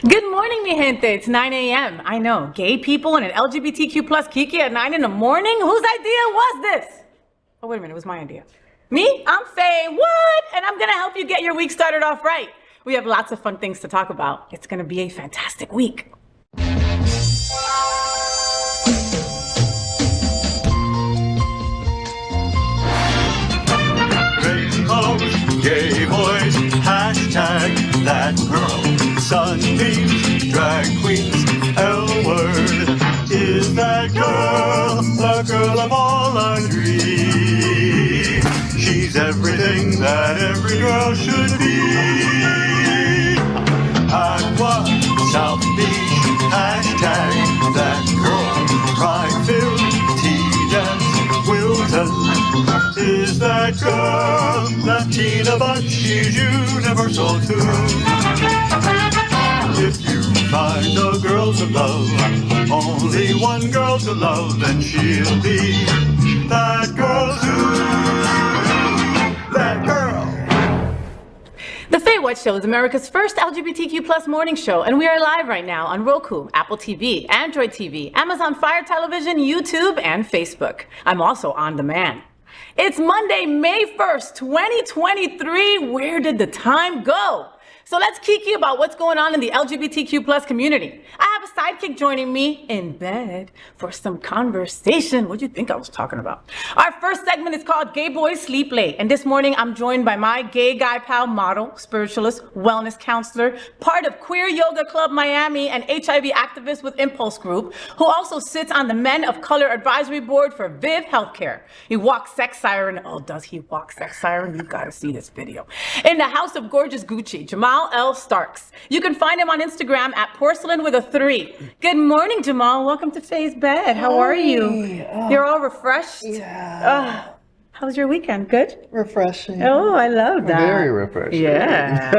Good morning, mi gente. It's 9 a.m. I know, gay people and an LGBTQ plus Kiki at 9 in the morning? Whose idea was this? Oh, wait a minute, it was my idea. Me? I'm FayWhat, and I'm gonna help you get your week started off right. We have lots of fun things to talk about. It's gonna be a fantastic week. Gay boys, hashtag that girl. Sunbeams, drag queens, L-word. Is that girl the girl of all our dreams? She's everything that every girl should be. Aqua, South Beach, hashtag that girl. Pride-filled, tea-dance, Wilton. Is that girl Latina, but she's universal too. If you find a girl to love, only one girl to love, then she'll be that girl too. That girl. The FayWhat Show is America's first LGBTQ plus morning show, and we are live right now on Roku, Apple TV, Android TV, Amazon Fire Television, YouTube, and Facebook. I'm also on demand. It's Monday, May 1st, 2023. Where did the time go? So let's kiki about what's going on in the LGBTQ plus community. I have a sidekick joining me in bed for some conversation. What do you think I was talking about? Our first segment is called Gay Boys Sleep Late. And this morning I'm joined by my gay guy pal model, spiritualist, wellness counselor, part of Queer Yoga Club Miami and HIV activist with Impulse Group, who also sits on the Men of Color Advisory Board for Viv Healthcare. He walks sex siren. Oh, does he walk sex siren? You gotta see this video. In the House of Gorgeous Gucci, Jamal L. Starks. You can find him on Instagram at porcelain with a 3. Good morning, Jamal. Welcome to Faye's Bed. How are you? You're all refreshed? Yeah. How was your weekend? Good? Refreshing. Oh, I love that. Very refreshing. Yeah.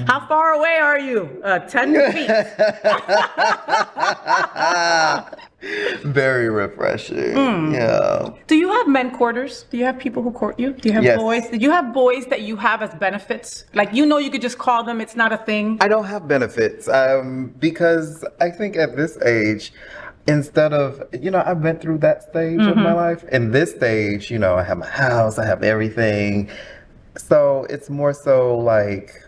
How far away are you? 10 feet. Very refreshing. Yeah. Do you have men courters? Do you have people who court you? Do you have Yes. boys? Do you have boys that you have as benefits? Like, you know, you could just call them. It's not a thing. I don't have benefits because I think at this age, instead of, I've been through that stage of my life. In this stage, I have my house, I have everything. So it's more so like,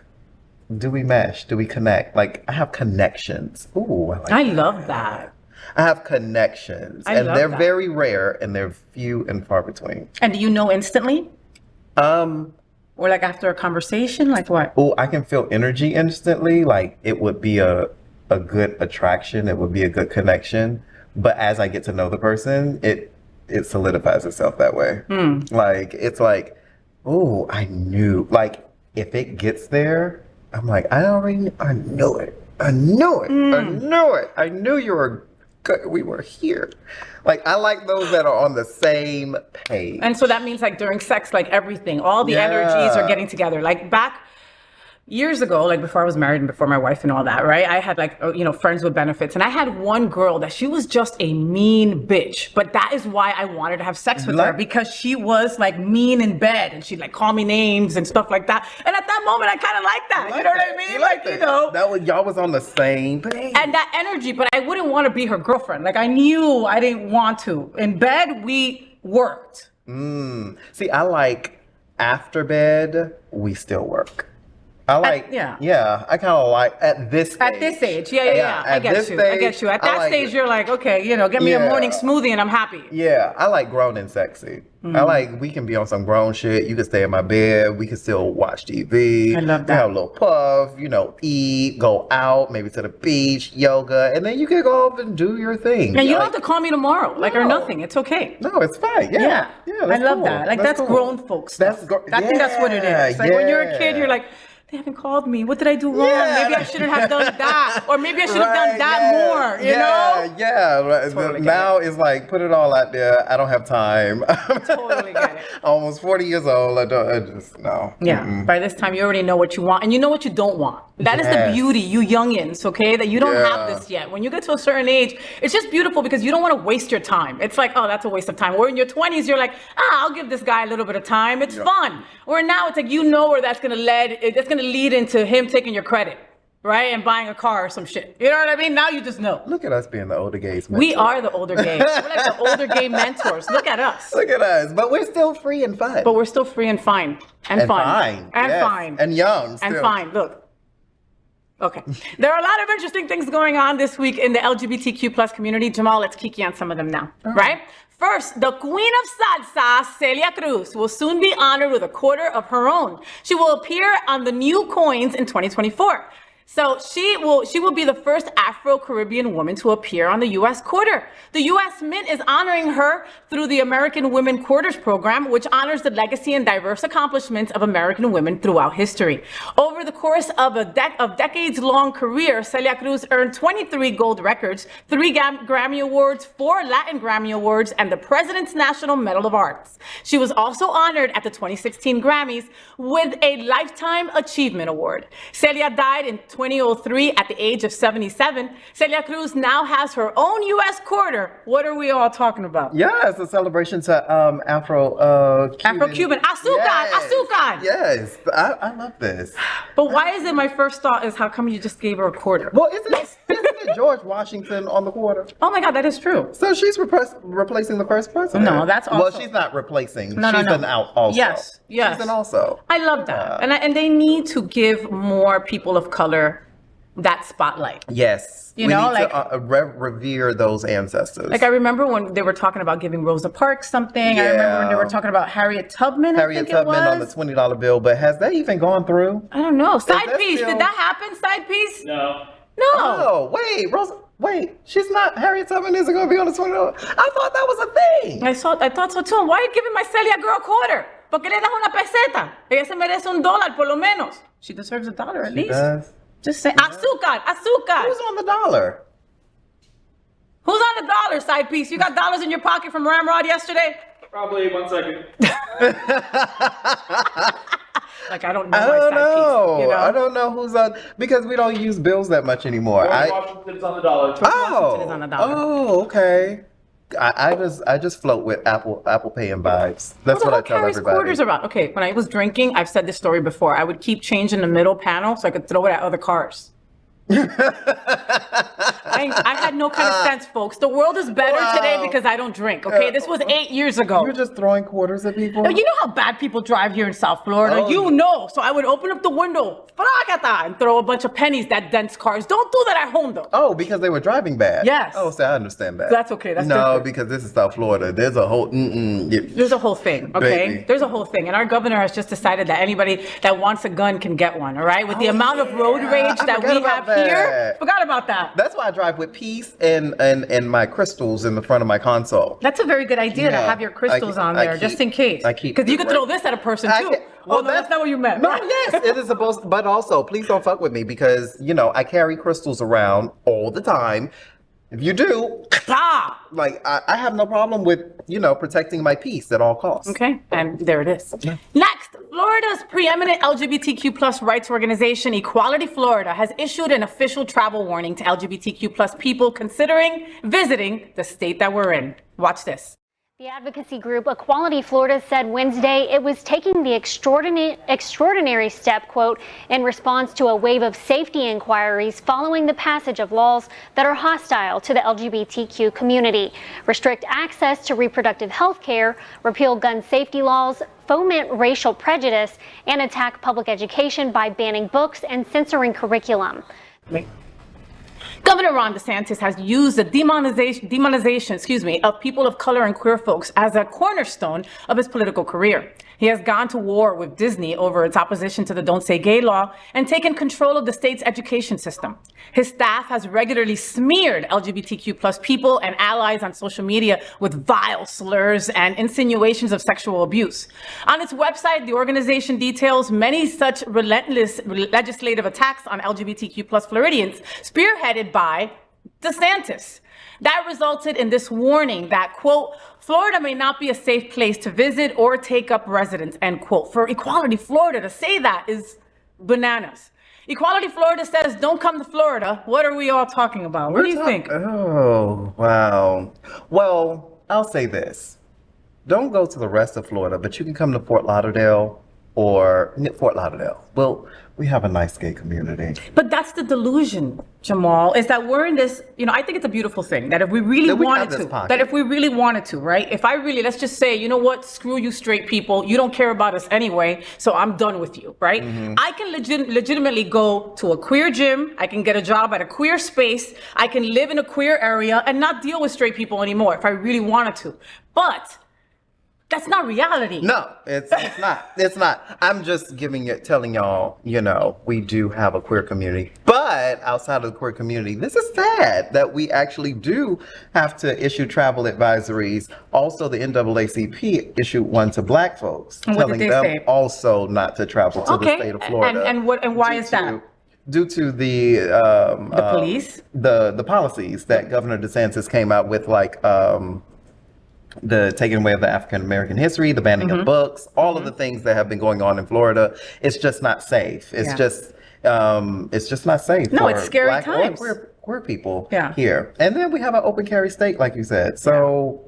do we mesh? Do we connect? Like, I have connections. Ooh, I love that. I have connections, and they're very rare, and they're few and far between. And do you know instantly? Or like after a conversation? Like what? Oh, I can feel energy instantly. Like it would be a good attraction. It would be a good connection. But as I get to know the person, it solidifies itself that way. Like, it's like, oh, I knew. Like, if it gets there, I'm like, I knew it. I knew it. I knew it. I knew you were good. We were here. Like, I like those that are on the same page. And so that means like during sex, like everything, all the energies are getting together. Like back years ago, like before I was married and before my wife and all that, right? I had like, friends with benefits. And I had one girl that she was just a mean bitch. But that is why I wanted to have sex with her, because she was like mean in bed and she'd like call me names and stuff like that. And at that moment, I kind of liked that. You know what I mean? That was, y'all was on the same page. And that energy, but I wouldn't want to be her girlfriend. Like I knew I didn't want to. In bed, we worked. See, I like after bed, we still work. I like, I kind of like at this stage. At this age, yeah. I get you. At that stage, you're like, okay, get me a morning smoothie and I'm happy. Yeah, I like grown and sexy. I like, we can be on some grown shit. You can stay in my bed. We can still watch TV. I love that. Have a little puff, eat, go out, maybe to the beach, yoga, and then you can go off and do your thing. And you don't have to call me tomorrow, or nothing. It's okay. No, it's fine. Yeah, I love that. Like that's grown folks stuff. I think that's what it is. Like when you're a kid, you're like, they haven't called me. What did I do wrong? Maybe I shouldn't have done that. Or maybe I should have done that more, you know? Yeah. Totally now it's like, put it all out there. I don't have time. Totally get it. Almost 40 years old. I just, no. Yeah. By this time, you already know what you want. And you know what you don't want. That is the beauty, you youngins, okay? That you don't have this yet. When you get to a certain age, it's just beautiful because you don't want to waste your time. It's like, oh, that's a waste of time. Or in your 20s, you're like, I'll give this guy a little bit of time. It's fun. Or now it's like, where that's going to lead into him taking your credit. right? And buying a car or some shit. You know what I mean? Now you just know. Look at us being the older gays. We are the older gays. We're like the older gay mentors. Look at us. Look at us. But we're still free and fun. But we're still free and fine. And fun. Fine. And yes. fine. And young. Still. And fine. Look. Okay. There are a lot of interesting things going on this week in the LGBTQ plus community. Jamal, let's kiki on some of them now, right? First, the queen of salsa, Celia Cruz, will soon be honored with a quarter of her own. She will appear on the new coins in 2024. So she will be the first Afro-Caribbean woman to appear on the U.S. quarter. The U.S. Mint is honoring her through the American Women Quarters program, which honors the legacy and diverse accomplishments of American women throughout history. Over the course of a decades-long career, Celia Cruz earned 23 gold records, 3 Grammy Awards, 4 Latin Grammy Awards, and the President's National Medal of Arts. She was also honored at the 2016 Grammys with a Lifetime Achievement Award. Celia died in 2003 at the age of 77. Celia Cruz now has her own U.S. quarter. What are we all talking about? Yes, a celebration to Afro-Cuban. Azúcar, yes. azúcar. Yes, I love this. But why is it my first thought is how come you just gave her a quarter? Well, isn't it George Washington on the quarter? Oh my God, that is true. So she's replacing the first president. No, that's also... Well, she's not replacing. No. She's an also. Yes. She's an also. I love that. And they need to give more people of color that spotlight. Yes. You we know, need like to revere those ancestors. Like I remember when they were talking about giving Rosa Parks something. Yeah. I remember when they were talking about Harriet Tubman. Harriet Tubman on the $20 bill, but has that even gone through? I don't know. Side piece. Did that happen? Side piece? No. Oh, wait, Rosa. Wait, she's not. Harriet Tubman isn't going to be on the $20. I thought that was a thing. I thought so too. Why are you giving my Celia girl a quarter? ¿Por qué le das una peseta? Ella se merece $1 por lo menos. She deserves $1 at least. Does. Just say azúcar. Who's on the dollar? Who's on the dollar, side piece? You got dollars in your pocket from Ramrod yesterday? Probably 1 second. Like I don't know. I don't know. You know? I don't know who's on because we don't use bills that much anymore. Washington's on the dollar. Washington is on the dollar. Oh, okay. I just float with Apple Pay and vibes. That's what I tell everybody. Quarters around. Okay, when I was drinking, I've said this story before. I would keep change in the middle panel so I could throw it at other cars. I had no kind of sense, folks. The world is better today because I don't drink, okay? This was 8 years ago. You're just throwing quarters at people? Now, you know how bad people drive here in South Florida? Oh, you know. So I would open up the window and throw a bunch of pennies that dents cars. Don't do that at home, though. Oh, because they were driving bad? Yes. Oh, so I understand that. That's okay. That's no, different. because this is South Florida. There's a whole... There's a whole thing, okay? Baby. There's a whole thing. And our governor has just decided that anybody that wants a gun can get one, all right? With the amount of road rage that we have here. Forgot about that. That's why I drive with peace and my crystals in the front of my console. That's a very good idea to have your crystals on there, just in case. Because you could throw this at a person too. Well, no, that's not what you meant. No, yes, it is supposed to, but also, please don't fuck with me because, you know, I carry crystals around all the time. If you do, like, I have no problem with, you know, protecting my peace at all costs. Okay, and there it is. Yeah. Next, Florida's preeminent LGBTQ plus rights organization, Equality Florida, has issued an official travel warning to LGBTQ plus people considering visiting the state that we're in. Watch this. The advocacy group Equality Florida said Wednesday it was taking the extraordinary step, quote, in response to a wave of safety inquiries following the passage of laws that are hostile to the LGBTQ community, restrict access to reproductive health care, repeal gun safety laws, foment racial prejudice, and attack public education by banning books and censoring curriculum. Governor Ron DeSantis has used the demonization, of people of color and queer folks as a cornerstone of his political career. He has gone to war with Disney over its opposition to the Don't Say Gay law and taken control of the state's education system. His staff has regularly smeared LGBTQ plus people and allies on social media with vile slurs and insinuations of sexual abuse. On its website, the organization details many such relentless legislative attacks on LGBTQ plus Floridians, spearheaded by DeSantis. That resulted in this warning that, quote, Florida may not be a safe place to visit or take up residence, end quote. For Equality Florida to say that is bananas. Equality Florida says, don't come to Florida. What are we all talking about? What do you think? Oh, wow. Well, I'll say this. Don't go to the rest of Florida, but you can come to Fort Lauderdale or Fort Lauderdale. Well, we have a nice gay community. But that's the delusion, Jamal, is that we're in this, I think it's a beautiful thing that if we really wanted to, right? If I really, let's just say, you know what, screw you straight people, you don't care about us anyway, so I'm done with you, right? I can legitimately go to a queer gym, I can get a job at a queer space, I can live in a queer area and not deal with straight people anymore if I really wanted to. But that's not reality. No, it's not. It's not. I'm just telling y'all, we do have a queer community. But outside of the queer community, this is sad that we actually do have to issue travel advisories. Also, the NAACP issued one to Black folks, telling them also not to travel to the state of Florida. And why is that? Due to the police? The policies that Governor DeSantis came out with, like the taking away of the African American history, the banning of books, all of the things that have been going on in Florida. It's just not safe. It's just not safe. No, for it's scary Black times. Or queer people here. And then we have an open carry state, like you said. So,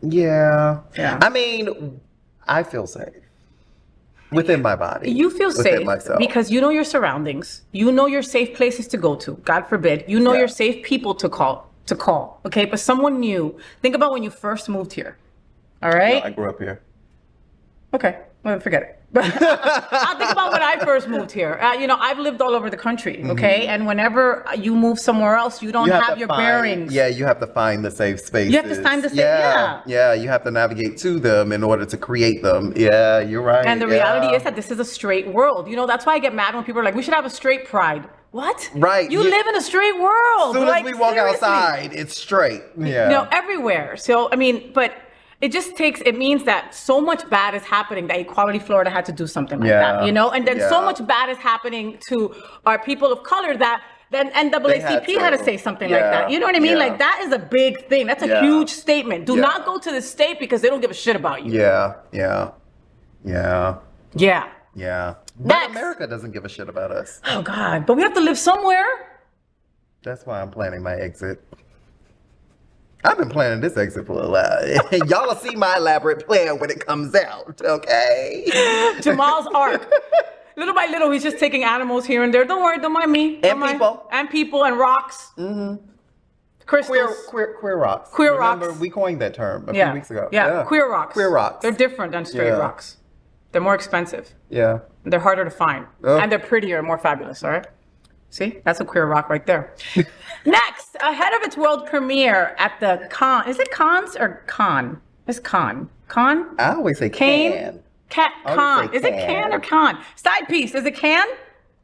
yeah. I mean, I feel safe within my body. You feel safe because you know your surroundings. You know your safe places to go to. God forbid. You know your safe people to call. Okay, but someone new. Think about when you first moved here. All right? No, I grew up here. Okay, well, forget it. I'll think about when I first moved here. I've lived all over the country, okay? And whenever you move somewhere else, you don't have your bearings. Yeah, you have to find the safe spaces. You have to find the safe, Yeah, you have to navigate to them in order to create them. Yeah, you're right. And the reality is that this is a straight world. That's why I get mad when people are like, we should have a straight pride. What? Right. You live in a straight world. As soon as we walk outside, it's straight. Yeah. Everywhere. So, but it means that so much bad is happening that Equality Florida had to do something like that, And then so much bad is happening to our people of color that then NAACP had to say something like that. You know what I mean? Like, that is a big thing. That's a huge statement. Do not go to the state because they don't give a shit about you. Yeah. But Next. America doesn't give a shit about us. Oh, God. But we have to live somewhere. That's why I'm planning my exit. I've been planning this exit for a while. Y'all will see my elaborate plan when it comes out, okay? Jamal's arc. Little by little, he's just taking animals here and there. Don't worry, don't mind me. And people and rocks. Crystals. Queer rocks. Queer Remember, rocks. we coined that term a few weeks ago. Yeah, queer rocks. Queer rocks. They're different than straight rocks. They're more expensive. Yeah. They're harder to find. And they're prettier and more fabulous, all right? See? That's a queer rock right there. Next, ahead of its world premiere at the Con. Is it Cons or Con? It's Con. Con? I always say can. Con. Is it can or con? Side piece. Is it can?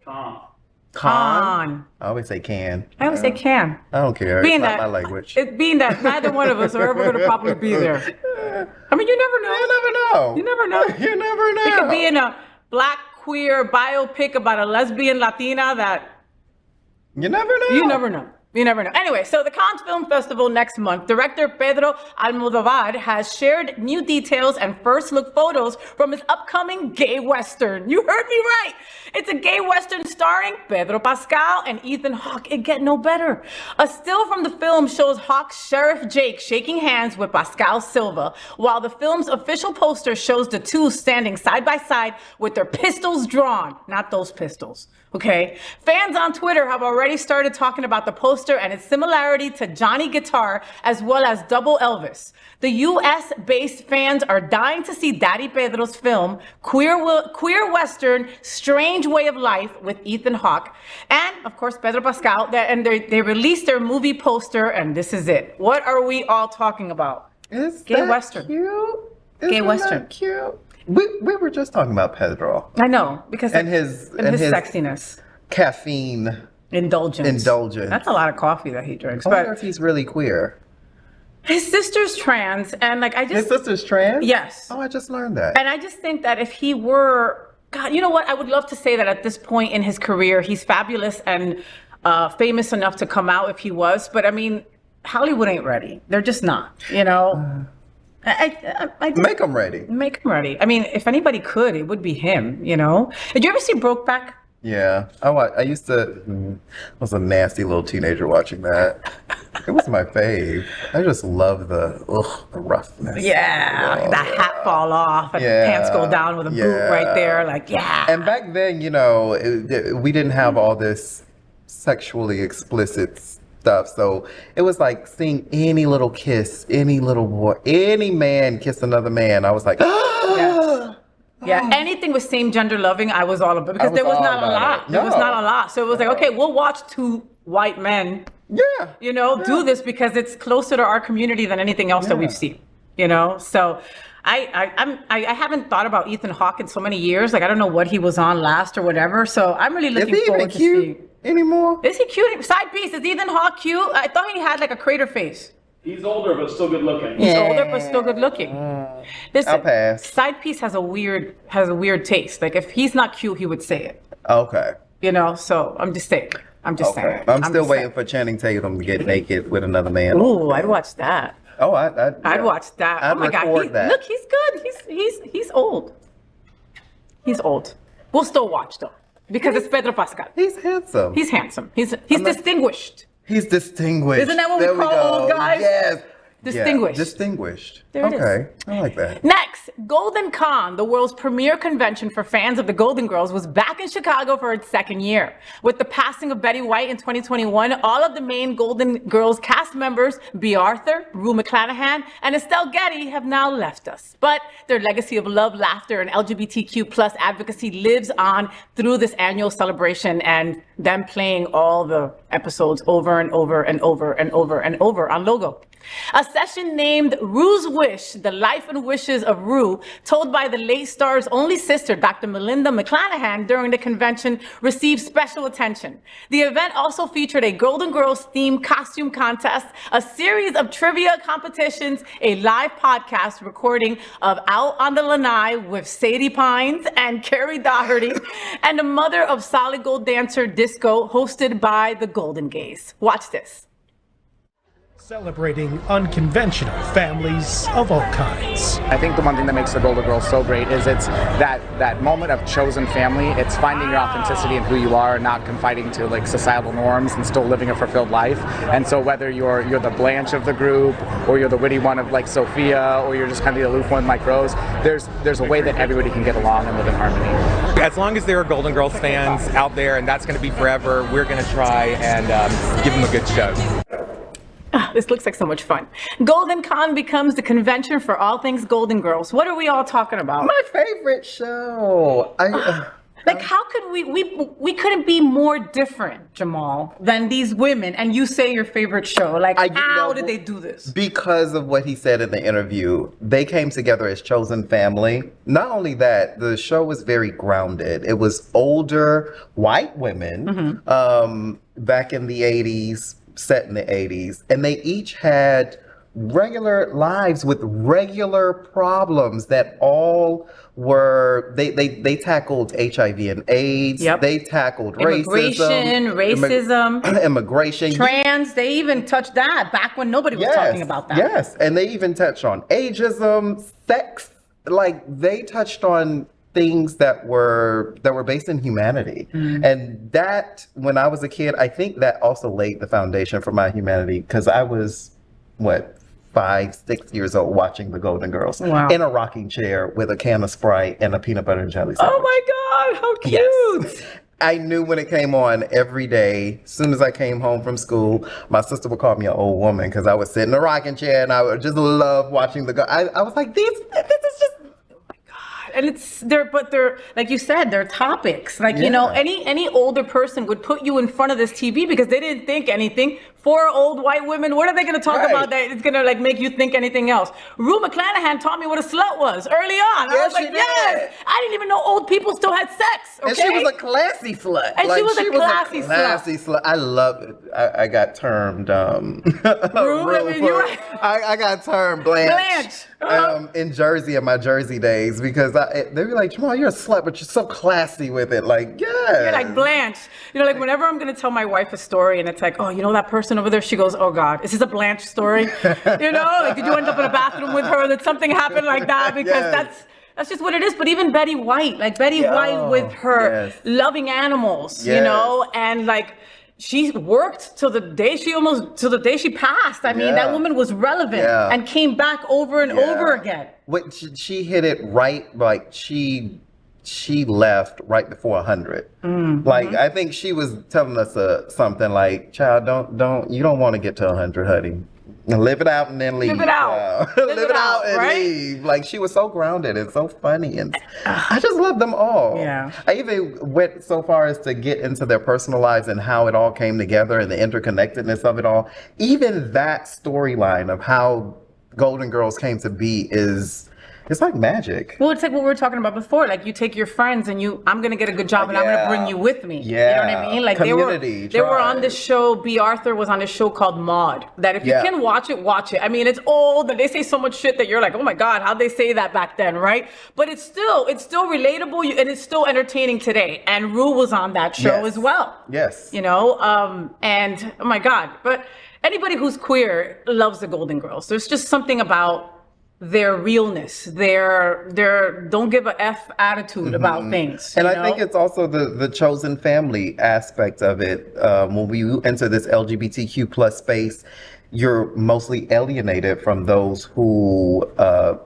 Con. I always say can. I always say can. I don't care. It's not my language. Being that neither one of us are ever going to probably be there. I mean, you never know. You never know. You never know. You never know. We could be in a Black queer biopic about a lesbian Latina that... You never know. You never know. You never know. Anyway, so the Cannes Film Festival next month, director Pedro Almodovar has shared new details and first look photos from his upcoming gay western. You heard me right. It's a gay western starring Pedro Pascal and Ethan Hawke. It get no better. A still from the film shows Hawke's Sheriff Jake shaking hands with Pascal Silva, while the film's official poster shows the two standing side by side with their pistols drawn. Not those pistols. Okay, fans on Twitter have already started talking about the poster and its similarity to Johnny Guitar as well as Double Elvis. The US-based fans are dying to see Daddy Pedro's film, queer western, Strange Way of Life with Ethan Hawke, and of course Pedro Pascal, and they released their movie poster, and this is it. What are we all talking about? Is gay that western. Cute? Gay western. Cute. We were just talking about Pedro. I know, because his sexiness. Caffeine indulgence. That's a lot of coffee that he drinks. I wonder if he's really queer. His sister's trans, and His sister's trans? Yes. Oh, I just learned that. And I just think that if he were, God, you know what? I would love to say that at this point in his career, he's fabulous and famous enough to come out if he was. But I mean, Hollywood ain't ready. They're just not, you know? I make them ready. Make them ready. I mean, if anybody could, it would be him, you know? Did you ever see Brokeback Yeah, I used to. I was a nasty little teenager watching that. It was my fave. I just love the roughness. Yeah, the hat fall off and the pants go down with a boot right there. Like, yeah. And back then, you know, we didn't have all this sexually explicit stuff. So it was like seeing any little kiss, any little boy, any man kiss another man. I was like, yes. Yeah, anything with same gender loving, I was all about, because there was not a lot. There was not a lot. So it was like, okay, we'll watch two white men, you know, do this because it's closer to our community than anything else that we've seen, you know? So I haven't thought about Ethan Hawke in so many years. Like, I don't know what he was on last or whatever. So I'm really looking forward to seeing. Anymore? Is he cute? Side piece, is Ethan Hawke cute? I thought he had like a crater face. He's older, but still good looking. He's older, but still good looking. Listen, I'll pass. Side piece has a weird taste. Like, if he's not cute, he would say it. Okay. You know, so I'm just saying. I'm still waiting for Channing Tatum to get naked with another man. Ooh, I'd watch that. Oh, I'd watch that. Oh my God, look, he's good. He's old. He's old. We'll still watch though, because it's Pedro Pascal. He's handsome. He's handsome. He's distinguished. He's distinguished. Isn't that what we call old guys? Yes. Distinguished. Yeah, distinguished. There it is. I like that. Next, Golden Con, the world's premier convention for fans of the Golden Girls, was back in Chicago for its second year. With the passing of Betty White in 2021, all of the main Golden Girls cast members, Bea Arthur, Rue McClanahan, and Estelle Getty, have now left us. But their legacy of love, laughter, and LGBTQ plus advocacy lives on through this annual celebration, and them playing all the episodes over and over and over and over and over on Logo. A session named Rue's Wish, the life and wishes of Rue, told by the late star's only sister, Dr. Melinda McClanahan, during the convention, received special attention. The event also featured a Golden Girls themed costume contest, a series of trivia competitions, a live podcast recording of Out on the Lanai with Sadie Pines and Carrie Doherty, and the mother of Solid Gold Dancer Disco, hosted by the Golden Gays. Watch this. Celebrating unconventional families of all kinds. I think the one thing that makes the Golden Girls so great is it's that moment of chosen family. It's finding your authenticity and who you are, and not confiding to like societal norms, and still living a fulfilled life. And so whether you're the Blanche of the group, or you're the witty one of like Sophia, or you're just kind of the aloof one like Rose, there's a way that everybody can get along and live in harmony. As long as there are Golden Girls fans out there, and that's going to be forever, we're going to try and give them a good show. This looks like so much fun. Golden Con becomes the convention for all things Golden Girls. What are we all talking about? My favorite show. Like, how could we couldn't be more different, Jamal, than these women, and you say your favorite show? Like, how did they do this? Because of what he said in the interview, they came together as chosen family. Not only that, the show was very grounded. It was older white women back in the 80s, set in the 80s, and they each had regular lives with regular problems that all were they tackled HIV and AIDS. They tackled racism, immigration, trans. They even touched that back when nobody was talking about that. Yes, and they even touched on ageism, sex. Like, they touched on things that were based in humanity. And that, when I was a kid, I think that also laid the foundation for my humanity, because I was 5, 6 years old watching the Golden Girls in a rocking chair with a can of Sprite and a peanut butter and jelly sandwich. Oh my God, how cute. Yes. I knew when it came on every day. As soon as I came home from school, my sister would call me an old woman because I would sit in a rocking chair and I would just love watching the I was like, this is just, and they're like you said, they're topics. Like, you know, any older person would put you in front of this TV because they didn't think anything. 4 old white women, what are they going to talk about that it's going to like make you think anything else? Rue McClanahan taught me what a slut was early on. I was like, yes, I didn't even know old people still had sex. Okay? And she was a classy slut. And she was a classy slut. I love it. I got termed I got termed Blanche. In Jersey, in my Jersey days, because they were like, Jamal, you're a slut, but you're so classy with it. Like, yeah. You're like Blanche. You know, like whenever I'm going to tell my wife a story and it's like, oh, you know that person over there? She goes, oh God, is this a Blanche story? You know, like, did you end up in a bathroom with her? Did something happen like that? Because That's just what it is. But even Betty White, like Betty White with her loving animals, you know, and like she worked till the day she passed. I mean, that woman was relevant and came back over and over again. She hit it right, like she left right before 100. Like I think she was telling us something like, "Child, you don't want to get to 100, honey. Live it out and then leave. Live it out. Live it out and right? leave." Like she was so grounded and so funny, and I just love them all. Yeah. I even went so far as to get into their personal lives and how it all came together and the interconnectedness of it all. Even that storyline of how Golden Girls came to be it's like magic. Well, it's like what we were talking about before. Like you take your friends and I'm going to get a good job and I'm going to bring you with me. Yeah. You know what I mean? Like they were on this show. B. Arthur was on this show called Maude. That if you can watch it, watch it. I mean, it's old and they say so much shit that you're like, oh my God, how'd they say that back then, right? But it's still relatable and it's still entertaining today. And Rue was on that show as well. Yes. You know, and oh my God. But anybody who's queer loves the Golden Girls. There's just something about their realness, their don't give a F attitude about things. And I think it's also the chosen family aspect of it. When we enter this LGBTQ plus space, you're mostly alienated from those who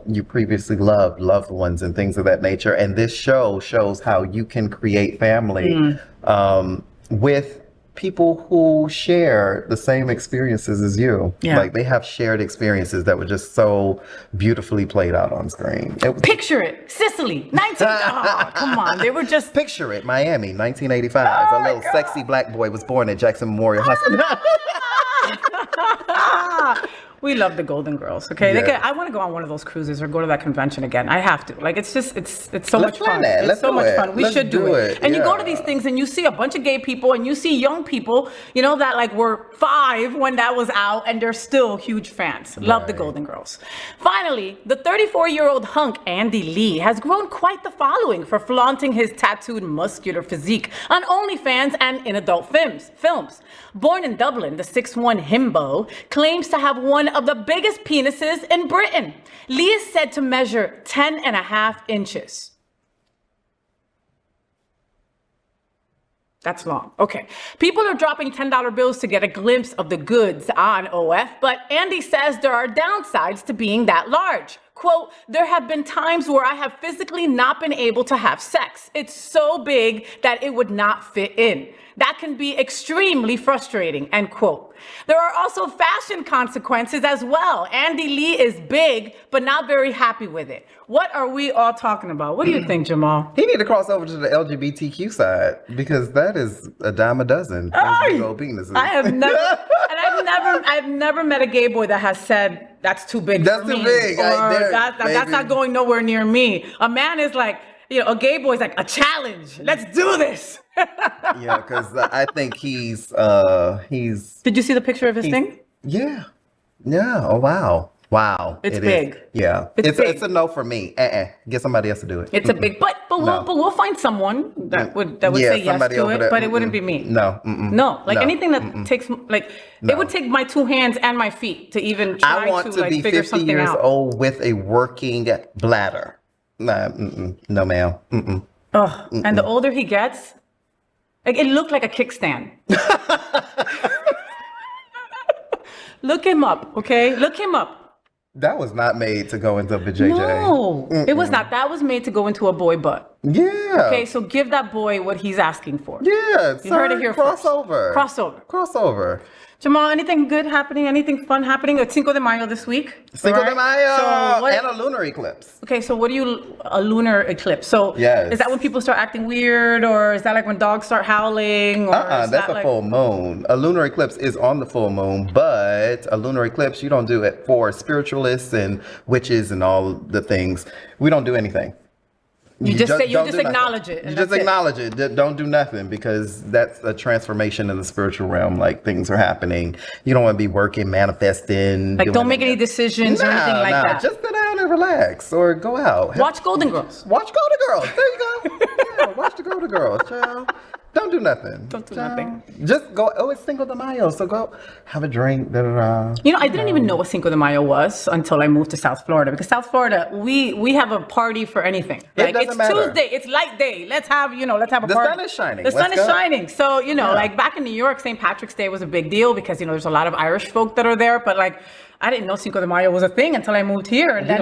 you previously loved ones and things of that nature. And this show shows how you can create family with people who share the same experiences as you. Like they have shared experiences that were just so beautifully played out on screen. Picture it, Sicily, 19. Oh, come on, they were just. Picture it, Miami, 1985. A little sexy black boy was born at Jackson Memorial Hospital. We love the Golden Girls. Okay, I want to go on one of those cruises or go to that convention again. I have to. Like, it's just, it's so much fun. It's so much fun. We should do it. And you go to these things and you see a bunch of gay people and you see young people, you know, that like were 5 when that was out and they're still huge fans. Love the Golden Girls. Finally, the 34-year-old hunk Andy Lee has grown quite the following for flaunting his tattooed muscular physique on OnlyFans and in adult films. Born in Dublin, the 6'1" himbo claims to have one of the biggest penises in Britain. Lee is said to measure 10.5 inches. That's long. Okay. People are dropping $10 bills to get a glimpse of the goods on OF, but Andy says there are downsides to being that large. Quote, "There have been times where I have physically not been able to have sex. It's so big that it would not fit in. That can be extremely frustrating," end quote. There are also fashion consequences as well. Andy Lee is big, but not very happy with it. What are we all talking about? What do you think, Jamal? He need to cross over to the LGBTQ side because that is a dime a dozen. Those big old penises. I have never, and I've never met a gay boy that has said that's too big. That's for too me, big. Or that's not going nowhere near me. A man is like, you know, a gay boy is like a challenge. Let's do this. Yeah, because I think he's. Did you see the picture of his thing? Yeah. Oh wow. It's big. Yeah. It's big. It's a no for me. Get somebody else to do it. It's a big, but we'll find someone that would say yes to it, but it wouldn't be me. No. No, like anything that takes like it would take my 2 hands and my feet to even try I want to like be figure 50 something years out. old with a working bladder. Nah, no ma'am. And the older he gets, like it looked like a kickstand. Look him up, okay? Look him up. That was not made to go into a JJ. No, it was not. That was made to go into a boy butt. Yeah. Okay, so give that boy what he's asking for. Yeah, you heard it here first. Crossover. Jamal, anything good happening? Anything fun happening? It's Cinco de Mayo this week. Cinco de Mayo so and a lunar eclipse. Okay, so a lunar eclipse. So is that when people start acting weird, or is that like when dogs start howling? Or that's a full moon. A lunar eclipse is on the full moon, but a lunar eclipse, you don't do it for spiritualists and witches and all the things. We don't do anything. You just acknowledge it. You just acknowledge it. Don't do nothing because that's a transformation in the spiritual realm. Like things are happening. You don't want to be working, manifesting. Like don't make any decisions or anything like that. Just sit down and relax or go out. Watch Golden Girls. Watch Golden Girls. There you go. Yeah, watch the Golden Girls, child. Don't do nothing. Don't do nothing. Just go. Oh, it's Cinco de Mayo, so go have a drink. Da, da, da. You know, I didn't even know what Cinco de Mayo was until I moved to South Florida, because South Florida, we have a party for anything. Like, doesn't it's matter. Tuesday, it's light day. Let's have a party. The sun is shining. The sun Let's is go. shining. So, like back in New York, St. Patrick's Day was a big deal because, there's a lot of Irish folk that are there. But like, I didn't know Cinco de Mayo was a thing until I moved here. And then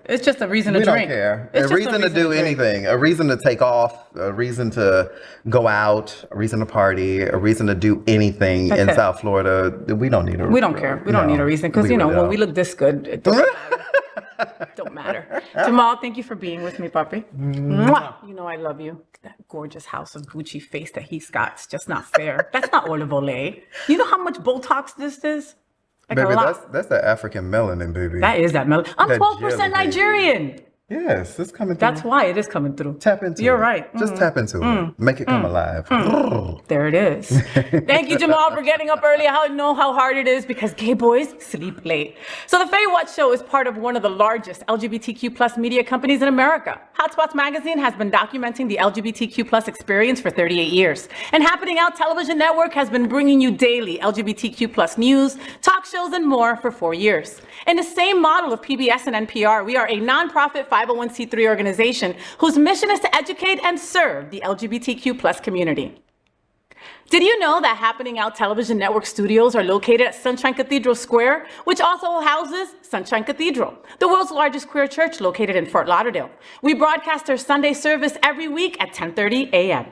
it's just a reason to drink. We don't care. It's A reason to do anything. A reason to take off. A reason to go out. A reason to party. A reason to do anything in South Florida. We don't need a reason. We don't care. We don't need a reason. Because, when we look this good, it doesn't matter. Don't matter. Jamal, thank you for being with me, puppy. Mwah. You know I love you. That gorgeous house of Gucci face that he's got. It's just not fair. That's not olive oil. You know how much Botox this is? Like baby, that's that African melanin, baby. That is that melanin. I'm 12% Nigerian. Yes, it's coming through. That's why it is coming through. Tap into it. You're right. Just tap into it. Make it come alive. There it is. Thank you, Jamal, for getting up early. I know how hard it is because gay boys sleep late. So the FayWhat show is part of one of the largest LGBTQ plus media companies in America. Hotspots Magazine has been documenting the LGBTQ plus experience for 38 years. And Happening Out Television Network has been bringing you daily LGBTQ plus news, talk shows, and more for 4 years. In the same model of PBS and NPR, we are a nonprofit 501c3 organization whose mission is to educate and serve the LGBTQ plus community. Did you know that Happening Out Television Network studios are located at Sunshine Cathedral Square, which also houses Sunshine Cathedral, the world's largest queer church located in Fort Lauderdale? We broadcast our Sunday service every week at 10:30 a.m.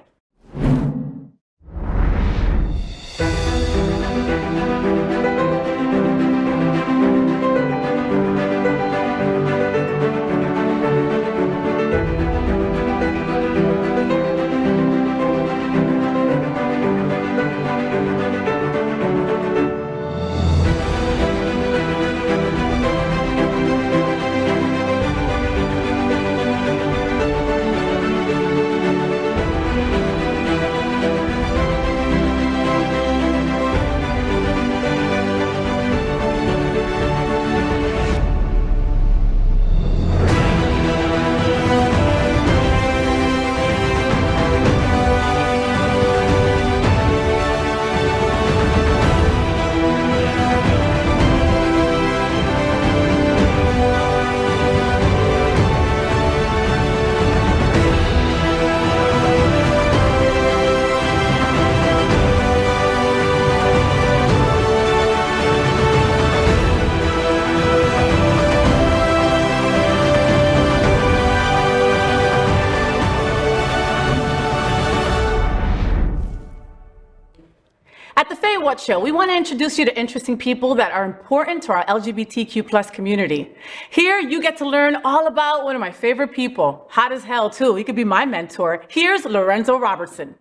At the FayWhat show, we want to introduce you to interesting people that are important to our LGBTQ plus community. Here, you get to learn all about one of my favorite people, hot as hell too. He could be my mentor. Here's Lorenzo Robertson.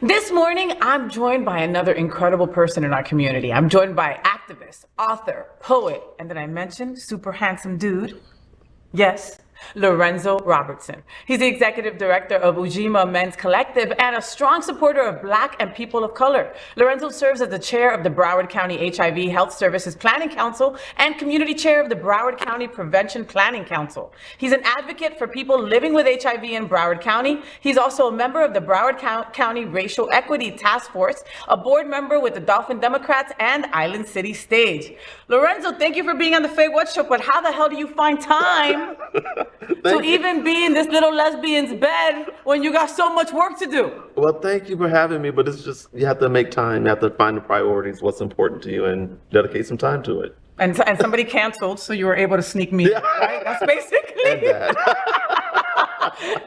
This morning, I'm joined by another incredible person in our community. I'm joined by activist, author, poet, and did I mention super handsome dude? Yes, Lorenzo Robertson. He's the executive director of Ujima Men's Collective and a strong supporter of Black and people of color. Lorenzo serves as the chair of the Broward County HIV Health Services Planning Council and community chair of the Broward County Prevention Planning Council. He's an advocate for people living with HIV in Broward County. He's also a member of the Broward County Racial Equity Task Force, a board member with the Dolphin Democrats and Island City Stage. Lorenzo, thank you for being on the FayWhat show, but how the hell do you find time to even be in this little lesbian's bed when you got so much work to do? Well, thank you for having me, but it's just, you have to make time, you have to find the priorities, what's important to you, and dedicate some time to it. And somebody canceled, so you were able to sneak me, right? That's basically And that.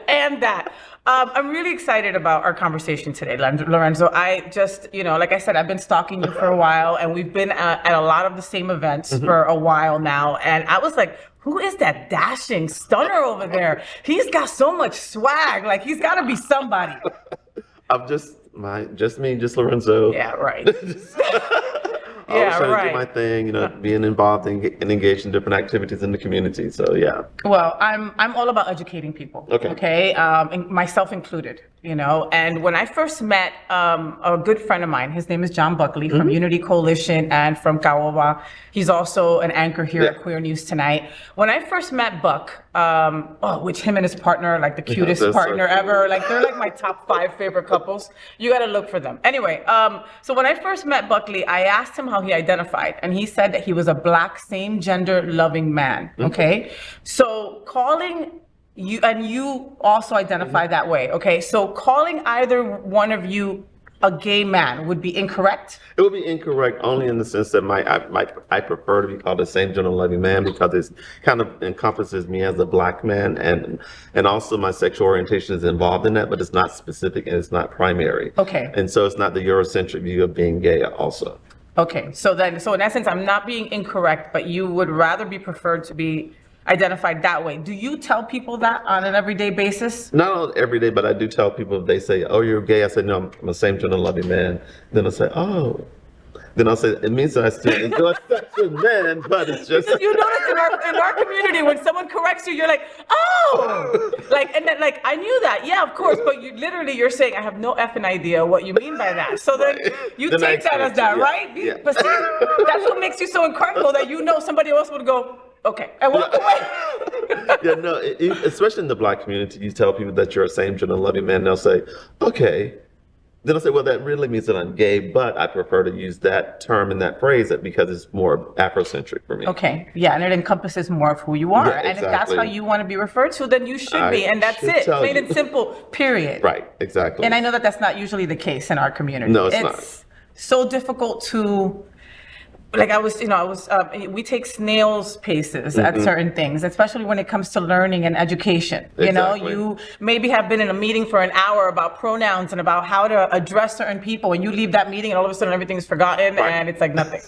and that. I'm really excited about our conversation today, Lorenzo. I just, like I said, I've been stalking you for a while, and we've been at a lot of the same events for a while now. And I was like, who is that dashing stunner over there? He's got so much swag. Like, he's got to be somebody. I'm just Lorenzo. Yeah, right. I was trying to do my thing, being involved and engaged in different activities in the community. So yeah. Well, I'm all about educating people. Okay. And myself included. you know. And when I first met a good friend of mine, his name is John Buckley from Unity Coalition and from Kawawa. He's also an anchor here at Queer News Tonight. When I first met Buck, which him and his partner, like the cutest partner ever, like they're like my top 5 favorite couples. You got to look for them. Anyway, so when I first met Buckley, I asked him how he identified, and he said that he was a Black, same gender loving man. Okay, so calling you, and you also identify that way. Okay, so calling either one of you a gay man would be incorrect? It would be incorrect only in the sense that I prefer to be called a same gender loving man because it kind of encompasses me as a Black man, and also my sexual orientation is involved in that, but it's not specific and it's not primary. Okay. And so it's not the Eurocentric view of being gay also. Okay, so in essence, I'm not being incorrect, but you would rather be preferred to be identified that way. Do you tell people that on an everyday basis? Not on every day, but I do tell people if they say, "Oh, you're gay," I say, "No, I'm a same gender loving man." Then I say, "Oh." Then I'll say, it means that I still enjoy sex with men, but it's just... Because you notice in our community, when someone corrects you, you're like, oh! Like, and then, like, I knew that. Yeah, of course. But you're saying, I have no effing idea what you mean by that. So then you Then take that as that, right? Yeah. But see, that's what makes you so incredible, that you know somebody else would go, okay, and walk away. Yeah, no, especially in the Black community, you tell people that you're a same gender loving man, they'll say, okay. Then I say, well, that really means that I'm gay, but I prefer to use that term and that phrase because it's more Afrocentric for me. Okay, yeah, and it encompasses more of who you are. Yeah, and if that's how you want to be referred to, then you should be, and that's it. Plain and simple, period. Right, exactly. And I know that that's not usually the case in our community. No, it's not. So difficult to... Like we take snail's paces at certain things, especially when it comes to learning and education. You know, you maybe have been in a meeting for an hour about pronouns and about how to address certain people, and you leave that meeting and all of a sudden everything's forgotten and it's like nothing.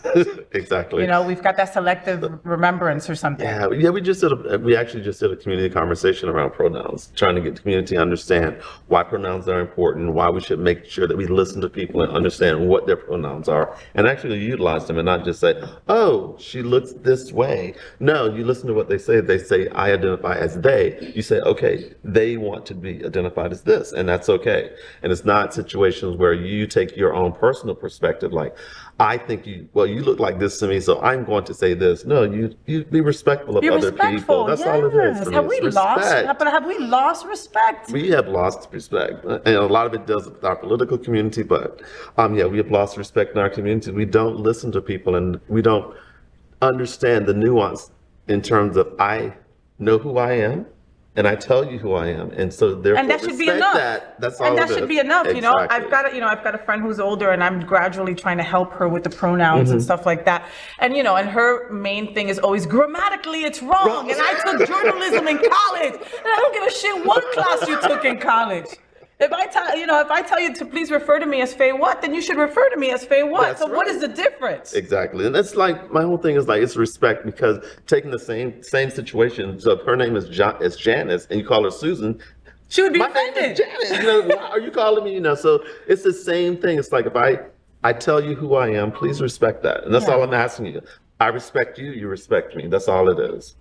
Exactly. You know, we've got that selective remembrance or something. Yeah, we actually just did a community conversation around pronouns, trying to get the community to understand why pronouns are important, why we should make sure that we listen to people and understand what their pronouns are, and actually utilize them and not just say, oh, she looks this way. No, you listen to what they say. They say, I identify as they. You say, okay, they want to be identified as this, and that's okay. And it's not situations where you take your own personal perspective, like, I think you look like this to me, so I'm going to say this. No, you be respectful of other people. That's all it is. Have we lost respect? We have lost respect. And a lot of it does with our political community, but we have lost respect in our community. We don't listen to people, and we don't understand the nuance in terms of I know who I am, and I tell you who I am, and so therefore that should be enough. That's all. And that should be enough. Exactly. You know, I've got a friend who's older, and I'm gradually trying to help her with the pronouns and stuff like that. And and her main thing is always grammatically it's wrong. And I took journalism in college, and I don't give a shit what class you took in college. If I tell you to please refer to me as FayWhat, then you should refer to me as FayWhat. So what is the difference? Exactly. And it's like, my whole thing is like, it's respect, because taking the same situation, so if her name is Janice and you call her Susan, she would be My name offended. is Janice. Why are you calling me? So it's the same thing. It's like, if I tell you who I am, please respect that. And that's all I'm asking you. I respect you, you respect me. That's all it is.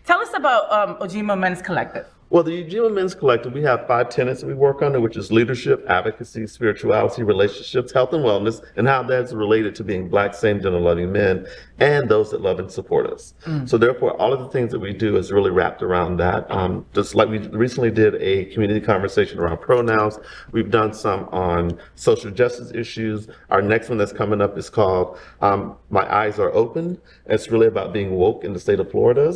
Tell us about Ujima Men's Collective. Well, the Ujima Men's Collective, we have 5 tenets that we work under, which is leadership, advocacy, spirituality, relationships, health and wellness, and how that's related to being Black, same gender loving men, and those that love and support us. So therefore, all of the things that we do is really wrapped around that. Just like we recently did a community conversation around pronouns. We've done some on social justice issues. Our next one that's coming up is called My Eyes Are Open. It's really about being woke in the state of Florida.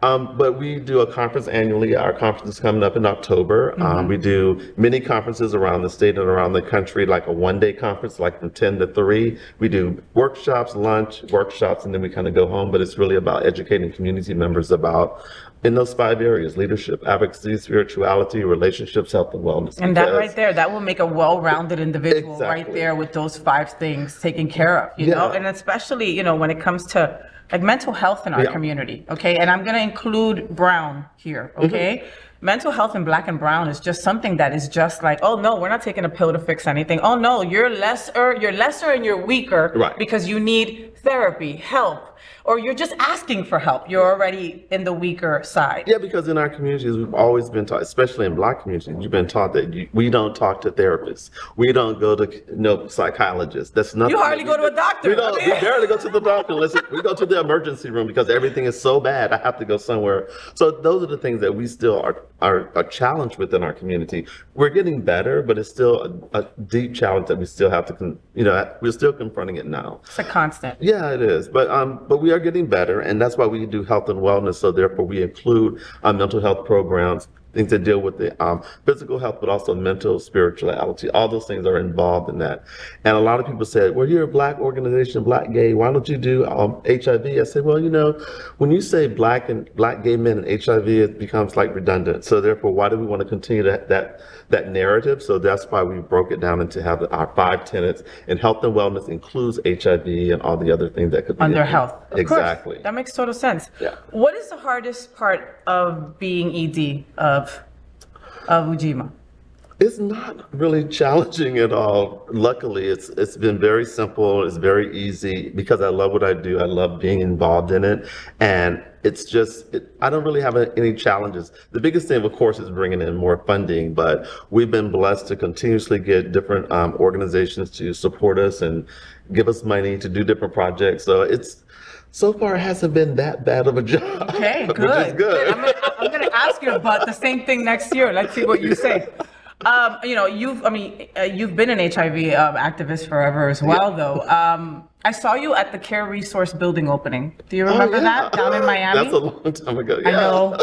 But we do a conference annually. Our conference is coming up in October. We do many conferences around the state and around the country, like a one-day conference, like from 10 to 3. We do workshops, workshops, and then we kind of go home. But it's really about educating community members about, in those 5 areas: leadership, advocacy, spirituality, relationships, health, and wellness. And that right there, that will make a well-rounded individual right there with those 5 things taken care of, you know? And especially, when it comes to like mental health in our community, okay? And I'm gonna include Brown here, okay? Mental health in Black and Brown is just something that is just like, oh no, we're not taking a pill to fix anything. Oh no, you're lesser and you're weaker because you need therapy, help. or you're just asking for help, you're already in the weaker side. Yeah, because in our communities, we've always been taught, especially in Black communities, you've been taught that we don't talk to therapists. We don't go to psychologists. That's nothing. You hardly go to a doctor. We barely go to the doctor. We go to the emergency room because everything is so bad. I have to go somewhere. So those are the things that we still are challenged with in our community. We're getting better, but it's still a deep challenge that we still have to, we're still confronting it now. It's a constant. Yeah, it is. But we are getting better, and that's why we do health and wellness. So therefore, we include mental health programs, things that deal with the physical health, but also mental, spirituality. All those things are involved in that. And a lot of people said, well, you're a Black organization, Black gay, why don't you do HIV? I said, well, when you say Black gay men and HIV, it becomes like redundant. So therefore, why do we want to continue that narrative? So that's why we broke it down into have our 5 tenets, and health and wellness includes HIV and all the other things that could be under health. Exactly. Course. That makes total sense. Yeah. What is the hardest part of being ED of Ujima? It's not really challenging at all. Luckily, it's been very simple. It's very easy because I love what I do. I love being involved in it, and it's just I don't really have any challenges. The biggest thing, of course, is bringing in more funding. But we've been blessed to continuously get different organizations to support us and give us money to do different projects. So far, it hasn't been that bad of a job. Okay, good. Which is good. I'm gonna ask you about the same thing next year. Let's see what you say. You've been an HIV activist forever as well, though. I saw you at the Care Resource Building opening. Do you remember that down in Miami? That's a long time ago. Yeah.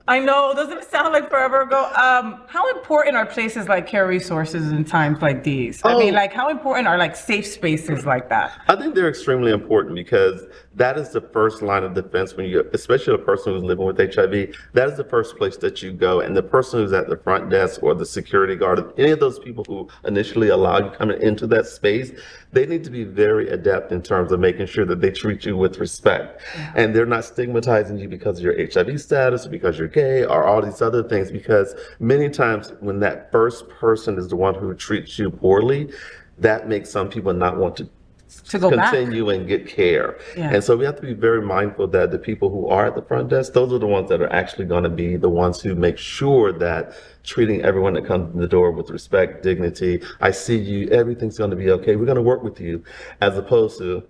I know. Doesn't it sound like forever ago? How important are places like Care Resources in times like these? I mean, how important are safe spaces like that? I think they're extremely important because that is the first line of defense when especially a person who's living with HIV, that is the first place that you go. And the person who's at the front desk or the security guard, any of those people who initially allow you coming into that space, they need to be very adept in terms of making sure that they treat you with respect. Yeah. And they're not stigmatizing you because of your HIV status or because you're gay or all these other things, because many times when that first person is the one who treats you poorly, that makes some people not want to go continue back and get care. Yeah. And so we have to be very mindful that the people who are at the front desk, those are the ones that are actually going to be the ones who make sure that treating everyone that comes in the door with respect, dignity, I see you, everything's going to be okay, we're going to work with you, as opposed to,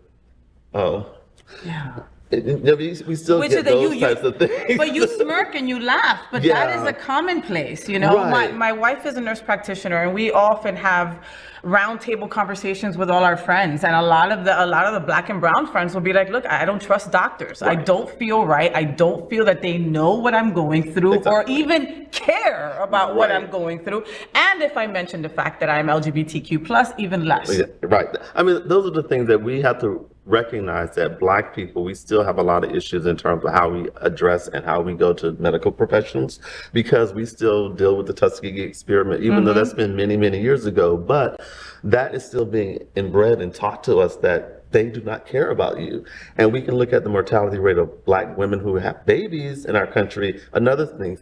we still get those types of things. But you smirk and you laugh, but that is a commonplace, Right. My wife is a nurse practitioner, and we often have roundtable conversations with all our friends, and a lot of the Black and brown friends will be like, look, I don't trust doctors. Right. I don't feel right. I don't feel that they know what I'm going through or even care about what I'm going through. And if I mention the fact that I'm LGBTQ+, even less. Yeah, right. I mean, those are the things that we have to recognize, that Black people, we still have a lot of issues in terms of how we address and how we go to medical professionals, because we still deal with the Tuskegee experiment, even though that's been many, many years ago. But that is still being inbred and taught to us that they do not care about you. And we can look at the mortality rate of Black women who have babies in our country. Another thing,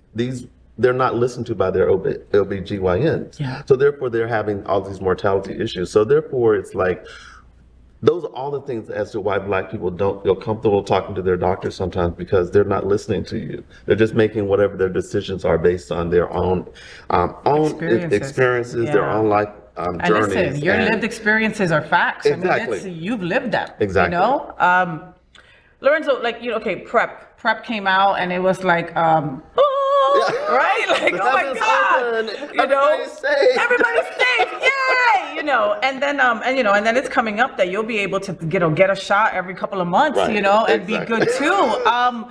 they're not listened to by their OBGYNs. Yeah. So therefore, they're having all these mortality issues. So therefore, it's like, those are all the things as to why Black people don't feel comfortable talking to their doctors sometimes, because they're not listening to you. They're just making whatever their decisions are based on their own experiences, their own life journeys. And listen, your lived experiences are facts. Exactly. I mean, you've lived them. Exactly. Lorenzo, PrEP came out, and it was like, right? Like, oh my God, everybody's safe, yay! And then it's coming up that you'll be able to get a shot every couple of months, and be good too.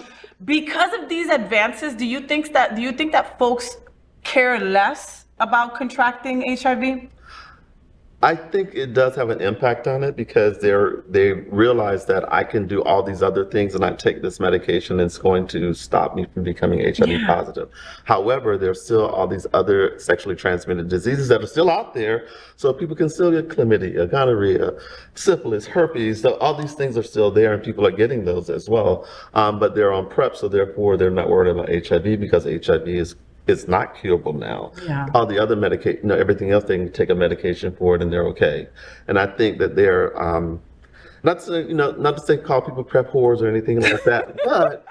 Because of these advances, do you think that folks care less about contracting HIV? I think it does have an impact on it, because they realize that I can do all these other things and I take this medication and it's going to stop me from becoming HIV positive. However, there's still all these other sexually transmitted diseases that are still out there. So people can still get chlamydia, gonorrhea, syphilis, herpes. So all these things are still there, and people are getting those as well. But they're on PrEP, so therefore they're not worried about HIV, because HIV is not curable now. Yeah. All the other medication, everything else, they can take a medication for it and they're okay. And I think that they're Not to, not to say call people prep whores or anything like that, but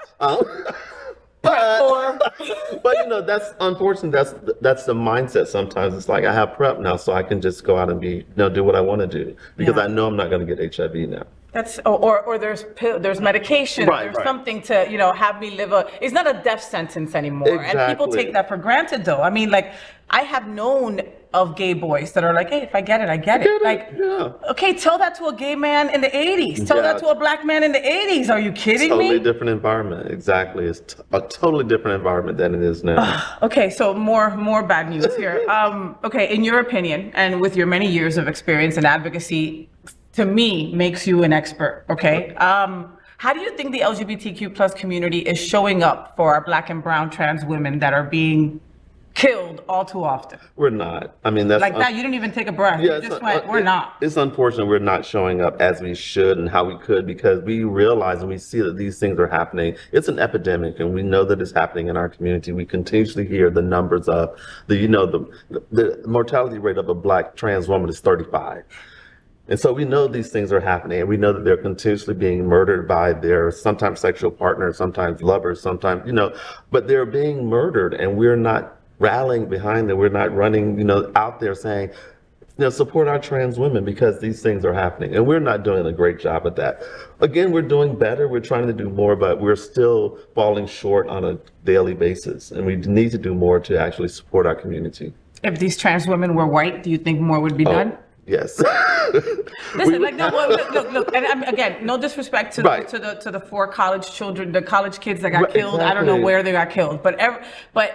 that's unfortunate. That's the mindset. Sometimes it's like I have prep now, so I can just go out and do what I want to do because I know I'm not going to get HIV now. That's or there's medication, Right, there's right. something to have me live it's not a death sentence anymore, and people Exactly. take that for granted. Though I mean, like I have known of gay boys that are like, hey, if I get it, I get it. Like, okay, tell that to a gay man in the 80s. Tell that to a black man in the 80s. Are you kidding Totally me? different environment. Exactly, it's a totally different environment than it is now. Okay, so more bad news here. Okay, in your opinion, and with your many years of experience in advocacy, to me, makes you an expert, okay? How do you think the LGBTQ plus community is showing up for our black and brown trans women that are being killed all too often? We're not. I mean, that's like that. You didn't even take a breath. Yeah, You just went, we're not. It's unfortunate we're not showing up as we should and how we could because we realize and we see that these things are happening. It's an epidemic, and we know that it's happening in our community. We continuously hear the numbers of the mortality rate of a black trans woman is 35. And so we know these things are happening, and we know that they're continuously being murdered by their sometimes sexual partners, sometimes lovers, sometimes, but they're being murdered, and we're not rallying behind them. We're not running, out there saying, support our trans women because these things are happening. And we're not doing a great job at that. Again, we're doing better. We're trying to do more, but we're still falling short on a daily basis. And we need to do more to actually support our community. If these trans women were white, do you think more would be done? Yes. Listen, look, and again, no disrespect to the 4 college children, the college kids that got killed. Exactly. I don't know where they got killed, but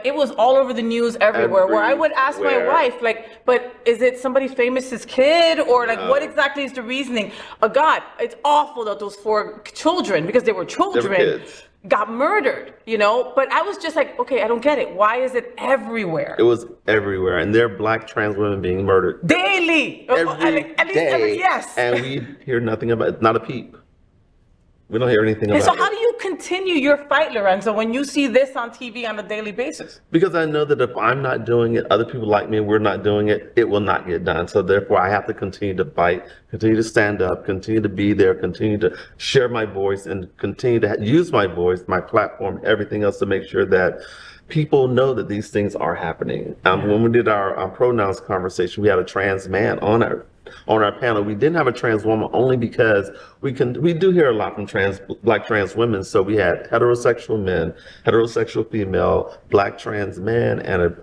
it was all over the news everywhere. Where I would ask my wife, but is it somebody famous's kid or what exactly is the reasoning? God, it's awful that those 4 children, because they were children, got murdered, but I was just like, okay, I don't get it. Why is it everywhere? It was everywhere, and there are black trans women being murdered daily. Every day. Yes. And we hear nothing about it, not a peep. We don't hear anything about it. And so how do you continue your fight, Lorenzo, when you see this on TV on a daily basis? Because I know that if I'm not doing it, other people like me, we're not doing it, it will not get done. So therefore, I have to continue to fight, continue to stand up, continue to be there, continue to share my voice, and continue to use my voice, my platform, everything else to make sure that people know that these things are happening. When we did our pronouns conversation, we had a trans man on our panel. We didn't have a trans woman only because we do hear a lot from black trans women. So we had heterosexual men, heterosexual female, black trans man, and a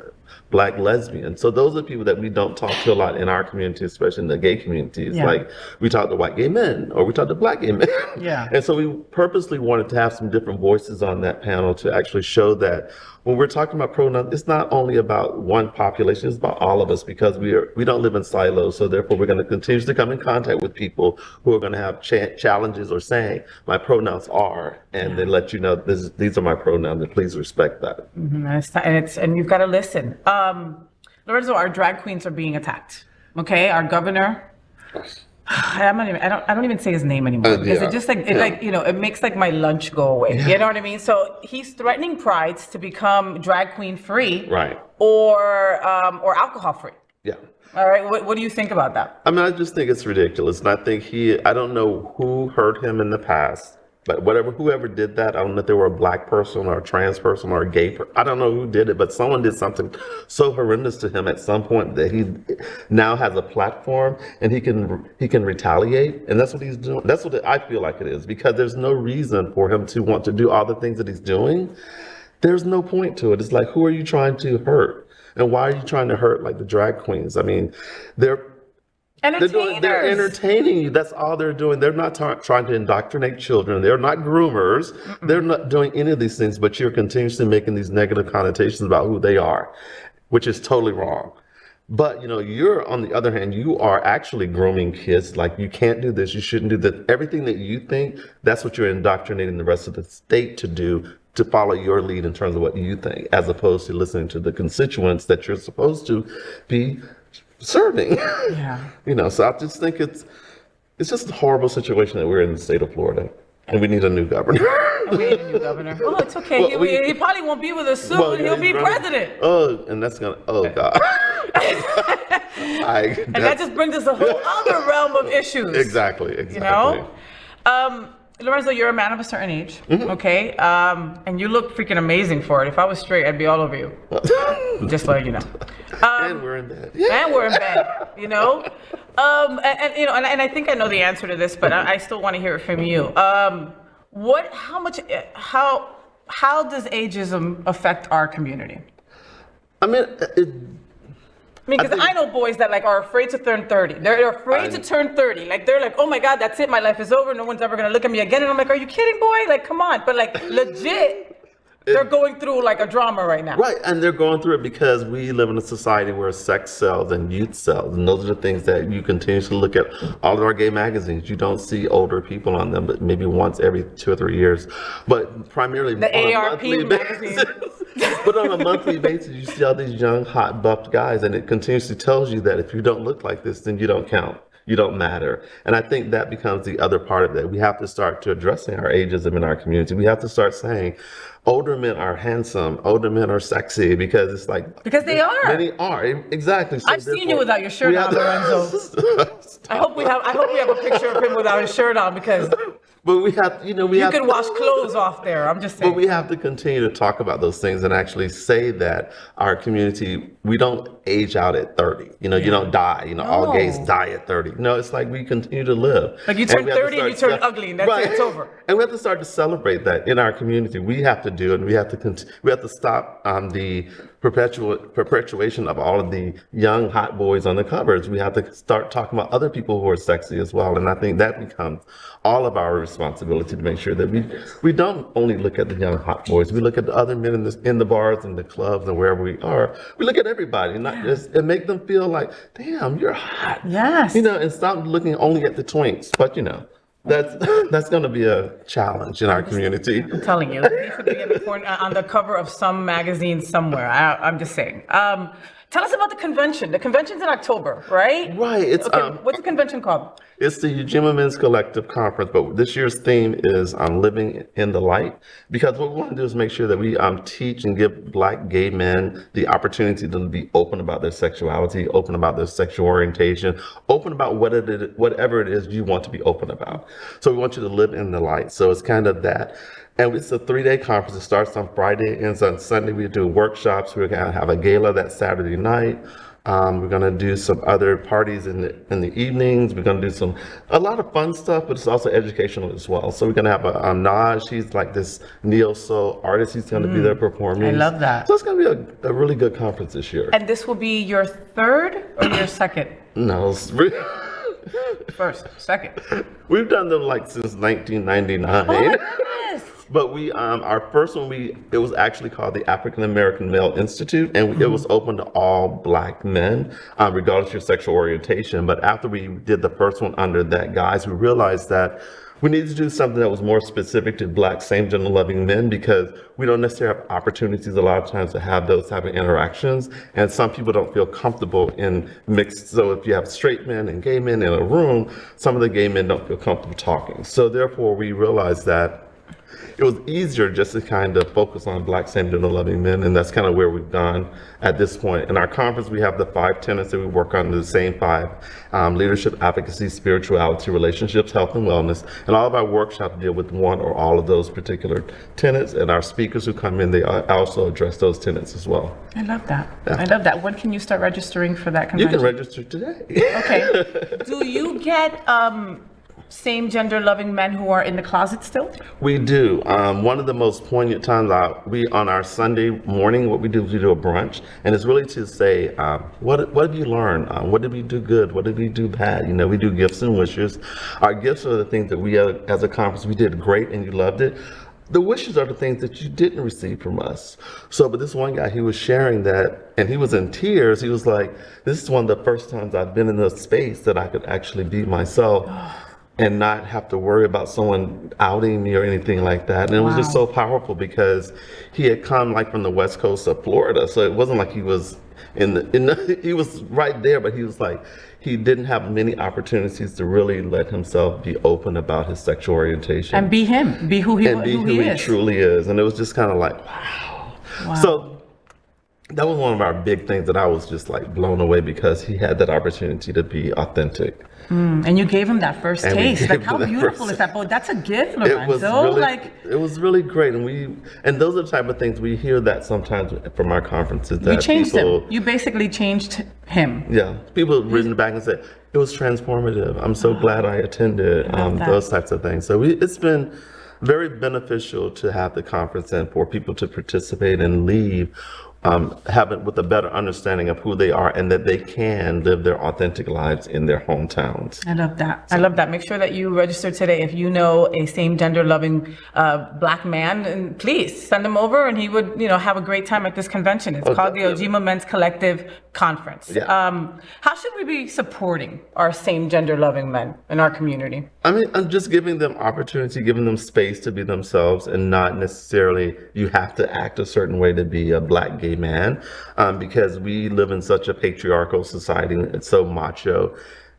black lesbian. So those are people that we don't talk to a lot in our community, especially in the gay communities. Yeah. Like we talk to white gay men or we talk to black gay men. Yeah. And so we purposely wanted to have some different voices on that panel to actually show that when we're talking about pronouns, it's not only about one population, it's about all of us because we don't live in silos. So therefore, we're going to continue to come in contact with people who are going to have challenges or saying, my pronouns are, and they let you know these are my pronouns, and please respect that. Mm-hmm. And you've got to listen. Lorenzo, our drag queens are being attacked. Okay, our governor. I don't even say his name anymore because it just it makes like my lunch go away. Yeah. You know what I mean? So he's threatening prides to become drag queen free, right? Or alcohol free. Yeah. All right. What do you think about that? I mean, I just think it's ridiculous, and I think I don't know who hurt him in the past. But whoever did that, I don't know if they were a black person or a trans person or a gay person. I don't know who did it, but someone did something so horrendous to him at some point that he now has a platform and he can retaliate. And that's what he's doing. That's what I feel like it is, because there's no reason for him to want to do all the things that he's doing. There's no point to it. It's like, who are you trying to hurt? And why are you trying to hurt like the drag queens? I mean, they're entertaining you. That's all they're doing. They're not trying to indoctrinate children. They're not groomers. Mm-mm. They're not doing any of these things, but you're continuously making these negative connotations about who they are, which is totally wrong. But, you're, on the other hand, you are actually grooming kids. Like, you can't do this. You shouldn't do that. Everything that you think, that's what you're indoctrinating the rest of the state to do, to follow your lead in terms of what you think, as opposed to listening to the constituents that you're supposed to be serving. Yeah. So I just think it's just a horrible situation that we're in the state of Florida, and we need a new governor. We need a new governor. Oh, it's okay. Well, he probably won't be with us soon. Well, He'll be president. Oh, and that's God. And that just brings us a whole other realm of issues. Exactly. Lorenzo, you're a man of a certain age, okay? And you look freaking amazing for it. If I was straight, I'd be all over you. Just letting you know. And we're in bed. And we're in bed, you know? You know, and I think I know the answer to this, but I still want to hear it from you. How does ageism affect our community? I mean, because I know boys that like are afraid to turn 30. They're afraid to turn 30. Like they're like, oh my God, that's it. My life is over. No one's ever gonna look at me again. And I'm like, are you kidding, boy? Like, come on. But like, legit, they're going through like a drama right now. Right, and they're going through it because we live in a society where sex sells and youth sells, and those are the things that you continuously look at. All of our gay magazines, you don't see older people on them, but maybe once every 2 or 3 years. But primarily the ARP magazine. But on a monthly basis, you see all these young, hot, buffed guys, and it continuously tells you that if you don't look like this, then you don't count. You don't matter. And I think that becomes the other part of that. We have to start to addressing our ageism in our community. We have to start saying, older men are handsome, older men are sexy, because it's like... Because they are. Many are, exactly. So I've seen you without your shirt on, Lorenzo. I hope we have a picture of him without his shirt on, because... But we have, you know, you can wash clothes off there. I'm just saying. But we have to continue to talk about those things and actually say that our community, we don't age out at 30. You know, you don't die. You know, all gays die at 30. No, it's like we continue to live. Like you turn 30 and you turn ugly, and that's it. It's over. And we have to start to celebrate that in our community. We have to do it. We have to stop the perpetuation of all of the young hot boys on the covers. We have to start talking about other people who are sexy as well. And I think that becomes all of our responsibility to make sure that we don't only look at the young hot boys. We look at the other men in the bars and the clubs and wherever we are. We look at everybody, not just, and make them feel like, damn, you're hot. Yes. You know, and stop looking only at the twinks. But you know, that's going to be a challenge in our community. I'm telling you, they should be on the cover of some magazine somewhere. I'm just saying. Tell us about the convention. The convention's in October, right? Right. It's what's the convention called? It's the Ujima Men's Collective Conference, but this year's theme is living in the light. Because what we want to do is make sure that we teach and give Black gay men the opportunity to be open about their sexuality, open about their sexual orientation, open about whatever it is you want to be open about. So we want you to live in the light. So it's kind of that. And it's a 3-day conference. It starts on Friday, ends on Sunday. We do workshops. We're going to have a gala that Saturday night. We're going to do some other parties in the evenings. We're going to do a lot of fun stuff, but it's also educational as well. So we're going to have a Naj. He's like this neo-soul artist. He's going to be there performing. I love that. So it's going to be a really good conference this year. And this will be your third or your second? No, it's really... First, second. We've done them like since 1999. Oh my goodness. But our first one, it was actually called the African American Male Institute, and it was open to all Black men, regardless of your sexual orientation. But after we did the first one under that guise, we realized that we needed to do something that was more specific to Black same-gender loving men, because we don't necessarily have opportunities a lot of times to have those type of interactions, and some people don't feel comfortable in mixed. So if you have straight men and gay men in a room, some of the gay men don't feel comfortable talking. So therefore, we realized that it was easier just to kind of focus on Black same-gender loving men, and that's kind of where we've gone at this point. In our conference, we have the 5 tenets that we work on, the same 5: leadership, advocacy, spirituality, relationships, health, and wellness. And all of our workshops deal with one or all of those particular tenets, and our speakers who come in, they also address those tenets as well. I love that. Yeah. I love that. When can you start registering for that convention? You can register today. Okay. Do you get same gender loving men who are in the closet still? We do. One of the most poignant times on our Sunday morning, what we do is we do a brunch, and it's really to say, what have you learned? What did we do good? What did we do bad? You know, we do gifts and wishes. Our gifts are the things that we as a conference, we did great and you loved it. The wishes are the things that you didn't receive from us. So, but this one guy, he was sharing that, and he was in tears. He was like, this is one of the first times I've been in a space that I could actually be myself and not have to worry about someone outing me or anything like that. And it was just so powerful, because he had come like from the west coast of Florida. So it wasn't like he was he was right there, but he was like, he didn't have many opportunities to really let himself be open about his sexual orientation. And be him, be who he is. And be who he truly is. And it was just kind of like, wow. So that was one of our big things that I was just like blown away because he had that opportunity to be authentic. And you gave him that first taste. Like, how beautiful is that? But that's a gift, Lorenzo. It was really great, and those are the type of things we hear that sometimes from our conferences. That you changed him. You basically changed him. Yeah, people have written back and said it was transformative. I'm so glad I attended. Those types of things. So it's been very beneficial to have the conference and for people to participate and leave have it with a better understanding of who they are and that they can live their authentic lives in their hometowns. I love that. I love that. Make sure that you register today. If you know a same gender loving black man, and please send him over and he would, have a great time at this convention. It's called the Ujima Men's Collective Conference. Yeah. How should we be supporting our same gender loving men in our community? I mean, I'm just giving them opportunity, giving them space to be themselves and not necessarily you have to act a certain way to be a black gay man, because we live in such a patriarchal society. It's so macho.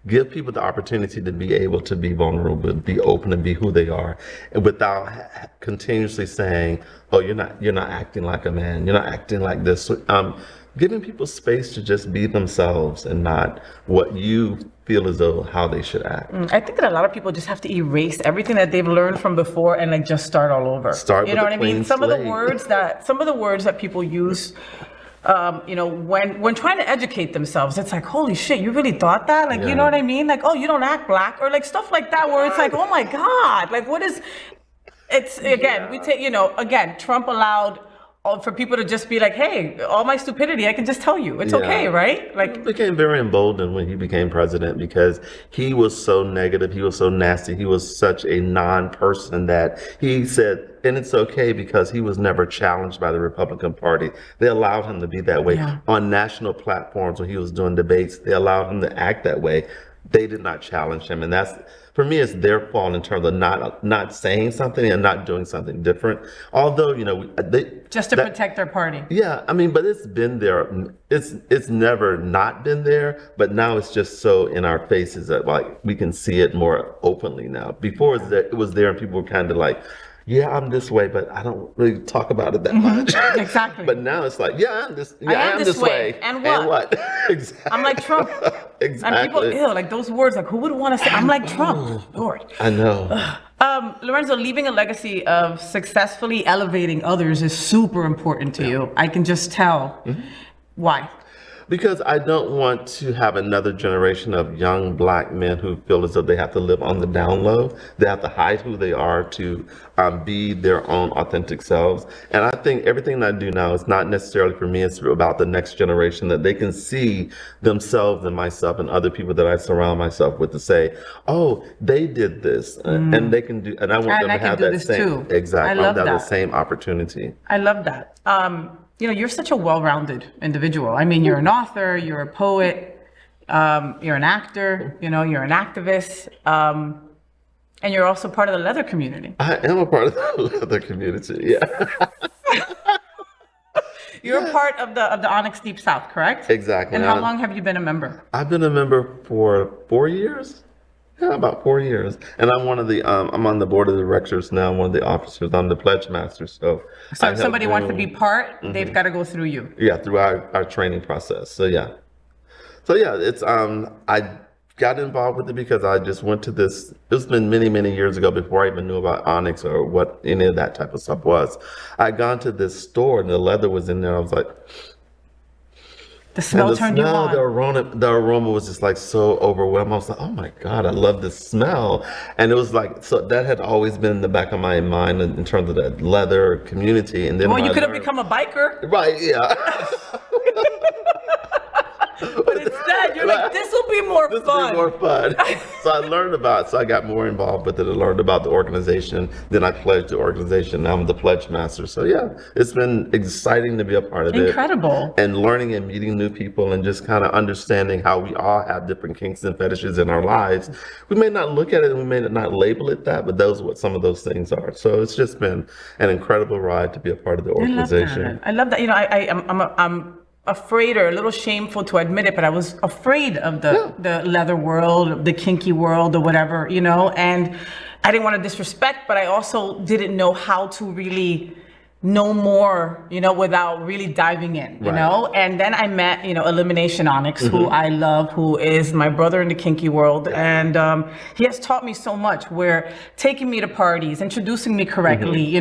Give people the opportunity to be able to be vulnerable, be open, and be who they are, and without continuously saying, "Oh, you're not acting like a man. You're not acting like this." Giving people space to just be themselves and not what you feel as though how they should act. I think that a lot of people just have to erase everything that they've learned from before and like just start all over. You know what I mean? Some of the words that people use, when trying to educate themselves, it's like, holy shit, you really thought that? Like, you know what I mean? Like, oh, you don't act black, or like stuff like that, where it's like, oh my God, like what is? It's again, we take, again, Trump allowed for people to just be like, hey, all my stupidity, I can just tell you. It's okay, right? Like, he became very emboldened when he became president because he was so negative. He was so nasty. He was such a non-person that he said, and it's okay because he was never challenged by the Republican Party. They allowed him to be that way. On national platforms when he was doing debates, they allowed him to act that way. They did not challenge him. And that's, for me, it's their fault in terms of not saying something and not doing something different. Although, just to protect their party. Yeah, I mean, but it's been there. It's never not been there, but now it's just so in our faces that like we can see it more openly now. Before it was there and people were kind of like, yeah, I'm this way, but I don't really talk about it that much. Exactly. But now it's like, yeah, I am this way. And what? Exactly. I'm like Trump. Exactly. And people, like those words, like who would want to say, I'm like Trump, Lord. I know. Lorenzo, leaving a legacy of successfully elevating others is super important to you. I can just tell. Why? Because I don't want to have another generation of young black men who feel as though they have to live on the down low. They have to hide who they are to be their own authentic selves. And I think everything I do now is not necessarily for me, it's about the next generation, that they can see themselves and myself and other people that I surround myself with to say, oh, they did this and they can do, and I want them to have that same, exactly, the same opportunity. I love that. You're such a well-rounded individual. I mean, you're an author, you're a poet, you're an actor, you're an activist, and you're also part of the leather community. I am a part of the leather community, yeah. You're a part of the Onyx Deep South, correct? Exactly. And how long have you been a member? I've been a member for 4 years. Yeah, about 4 years. And I'm one of the, I'm on the board of directors now, one of the officers. I'm the pledge master. So if somebody wants to be part, they've got to go through you. Yeah, through our training process. So yeah. It's, I got involved with it because I just went to this, it's been many, many years ago before I even knew about Onyx or what any of that type of stuff was. I'd gone to this store and the leather was in there. I was like, the smell turned you on. The aroma was just like so overwhelming. I was like, oh my God, I love this smell. And it was like, so that had always been in the back of my mind in terms of the leather community. And then you could have become a biker. Right, yeah. But instead, you're like, this will be more fun. So I got more involved with it. I learned about the organization. Then I pledged the organization. Now I'm the pledge master. So yeah, it's been exciting to be a part of it. Incredible. And learning and meeting new people and just kind of understanding how we all have different kinks and fetishes in our lives. We may not look at it and we may not label it that, but those are what some of those things are. So it's just been an incredible ride to be a part of the organization. I love that. I'm afraid or a little shameful to admit it, but I was afraid of the leather world, the kinky world or whatever, and I didn't want to disrespect, but I also didn't know how to really know more, without really diving in, and then I met, Elimination Onyx, who I love, who is my brother in the kinky world. And he has taught me so much, where taking me to parties, introducing me correctly,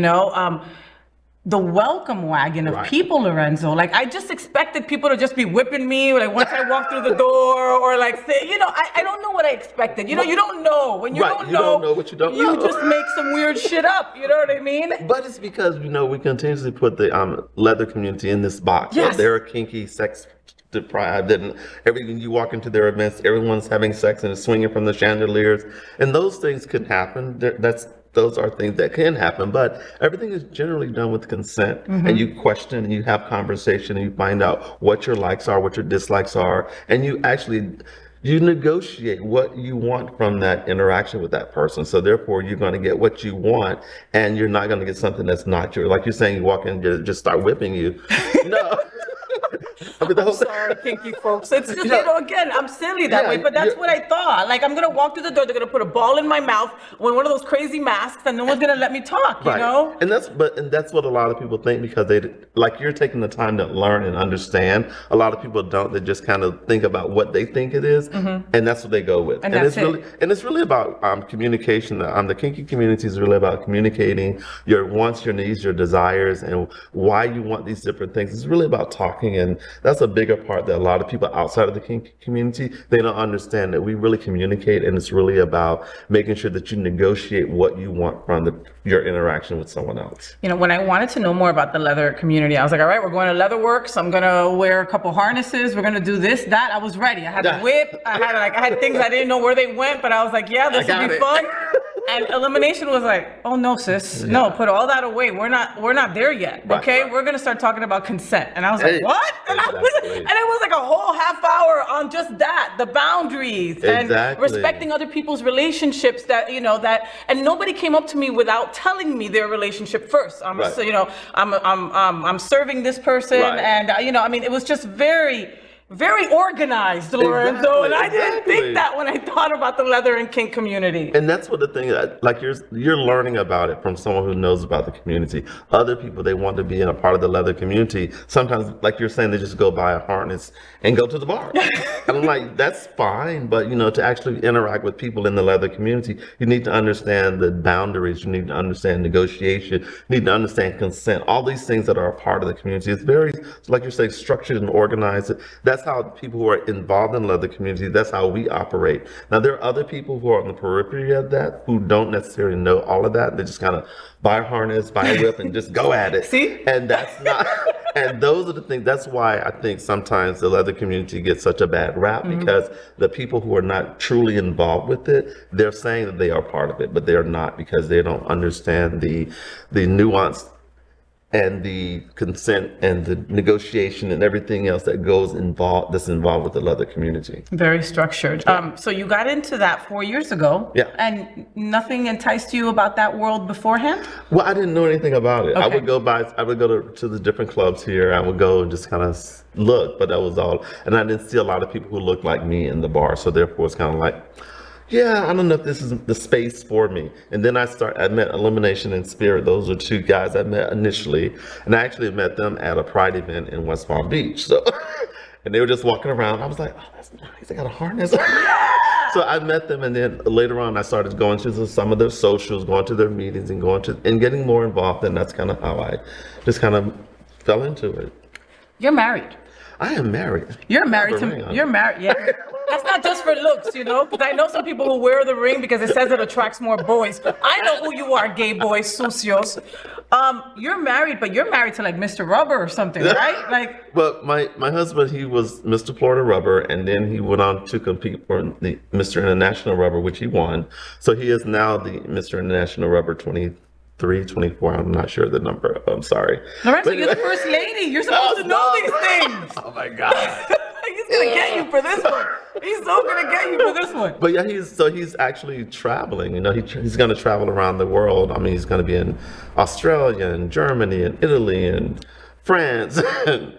the welcome wagon of people, Lorenzo. Like, I just expected people to just be whipping me, like, once I walk through the door, or like, say, I don't know what I expected. You don't know. When you don't know what you don't know. You just make some weird shit up. You know what I mean? But it's because, we continuously put the leather community in this box. Yes. They're a kinky, sex deprived, and everything you walk into their events, everyone's having sex and swinging from the chandeliers. And those things could happen. Those are things that can happen, but everything is generally done with consent. And you question and you have conversation and you find out what your likes are, what your dislikes are, and you negotiate what you want from that interaction with that person. So therefore, you're going to get what you want, and you're not going to get something that's not yours. Like you're saying, you walk in and just start whipping you. No. I'm sorry, kinky folks. It's just, again, I'm silly that way, but that's what I thought. Like, I'm going to walk through the door, they're going to put a ball in my mouth with one of those crazy masks, and no one's going to let me talk, you know? And that's what a lot of people think, because you're taking the time to learn and understand. A lot of people don't. They just kind of think about what they think it is, and that's what they go with. And it's really about communication. The kinky community is really about communicating your wants, your needs, your desires, and why you want these different things. It's really about talking, and that's a bigger part that a lot of people outside of the kinky community, they don't understand, that we really communicate, and it's really about making sure that you negotiate what you want from your interaction with someone else. When I wanted to know more about the leather community, I was like, all right, we're going to Leatherworks. I'm going to wear a couple harnesses. We're going to do this, that. I was ready. I had the whip. I had things I didn't know where they went, but I was like, yeah, this will be fun. And Elimination was like, oh no, sis, no, put all that away. We're not there yet. Okay, we're gonna start talking about consent. And I was like, what? And it was like a whole half hour on just that, the boundaries and respecting other people's relationships. And nobody came up to me without telling me their relationship first. I'm serving this person, and it was just very organized, Lorenzo, and I didn't think that when I thought about the leather and kink community. And that's what the thing, like you're learning about it from someone who knows about the community. Other people, they want to be in a part of the leather community. Sometimes, like you're saying, they just go buy a harness and go to the bar. And I'm like, that's fine, but to actually interact with people in the leather community, you need to understand the boundaries. You need to understand negotiation. You need to understand consent. All these things that are a part of the community. It's very, like you're saying, structured and organized. That's how people who are involved in the leather community, that's how we operate. Now, there are other people who are on the periphery of that who don't necessarily know all of that. They just kind of buy a harness, buy a whip, and just go at it. See? And that's not, and those are the things, that's why I think sometimes the leather community gets such a bad rap, because the people who are not truly involved with it, they're saying that they are part of it, but they're not, because they don't understand the nuance and the consent and the negotiation and everything else that's involved with the leather community. Very structured. So you got into that 4 years ago. Yeah. And nothing enticed you about that world beforehand? Well, I didn't know anything about it. Okay. I would go to the different clubs here. I would go and just kind of look, but that was all. And I didn't see a lot of people who looked like me in the bar. So therefore it's kind of like, yeah, I don't know if this is the space for me. And then I met Elimination and Spirit. Those are two guys I met initially. And I actually met them at a Pride event in West Palm Beach. So, and they were just walking around. I was like, oh, that's nice. They got a harness. So I met them, and then later on I started going to some of their socials, going to their meetings, and getting more involved. And that's kind of how I just kind of fell into it. You're married. I am married. You're married you're married, yeah. That's not just for looks, because I know some people who wear the ring because it says it attracts more boys. I know who you are, gay boys, sucios. You're married, but you're married to like Mr. Rubber or something, right? Like. But my husband, he was Mr. Florida Rubber, and then he went on to compete for the Mr. International Rubber, which he won. So he is now the Mr. International Rubber 23, 24, I'm not sure the number. I'm sorry. Lorenzo, you're the first lady. You're supposed to know these things. Oh my God. He's gonna get you for this one. He's so gonna get you for this one. But yeah, he's actually traveling. He's gonna travel around the world. I mean, he's gonna be in Australia and Germany and Italy and France and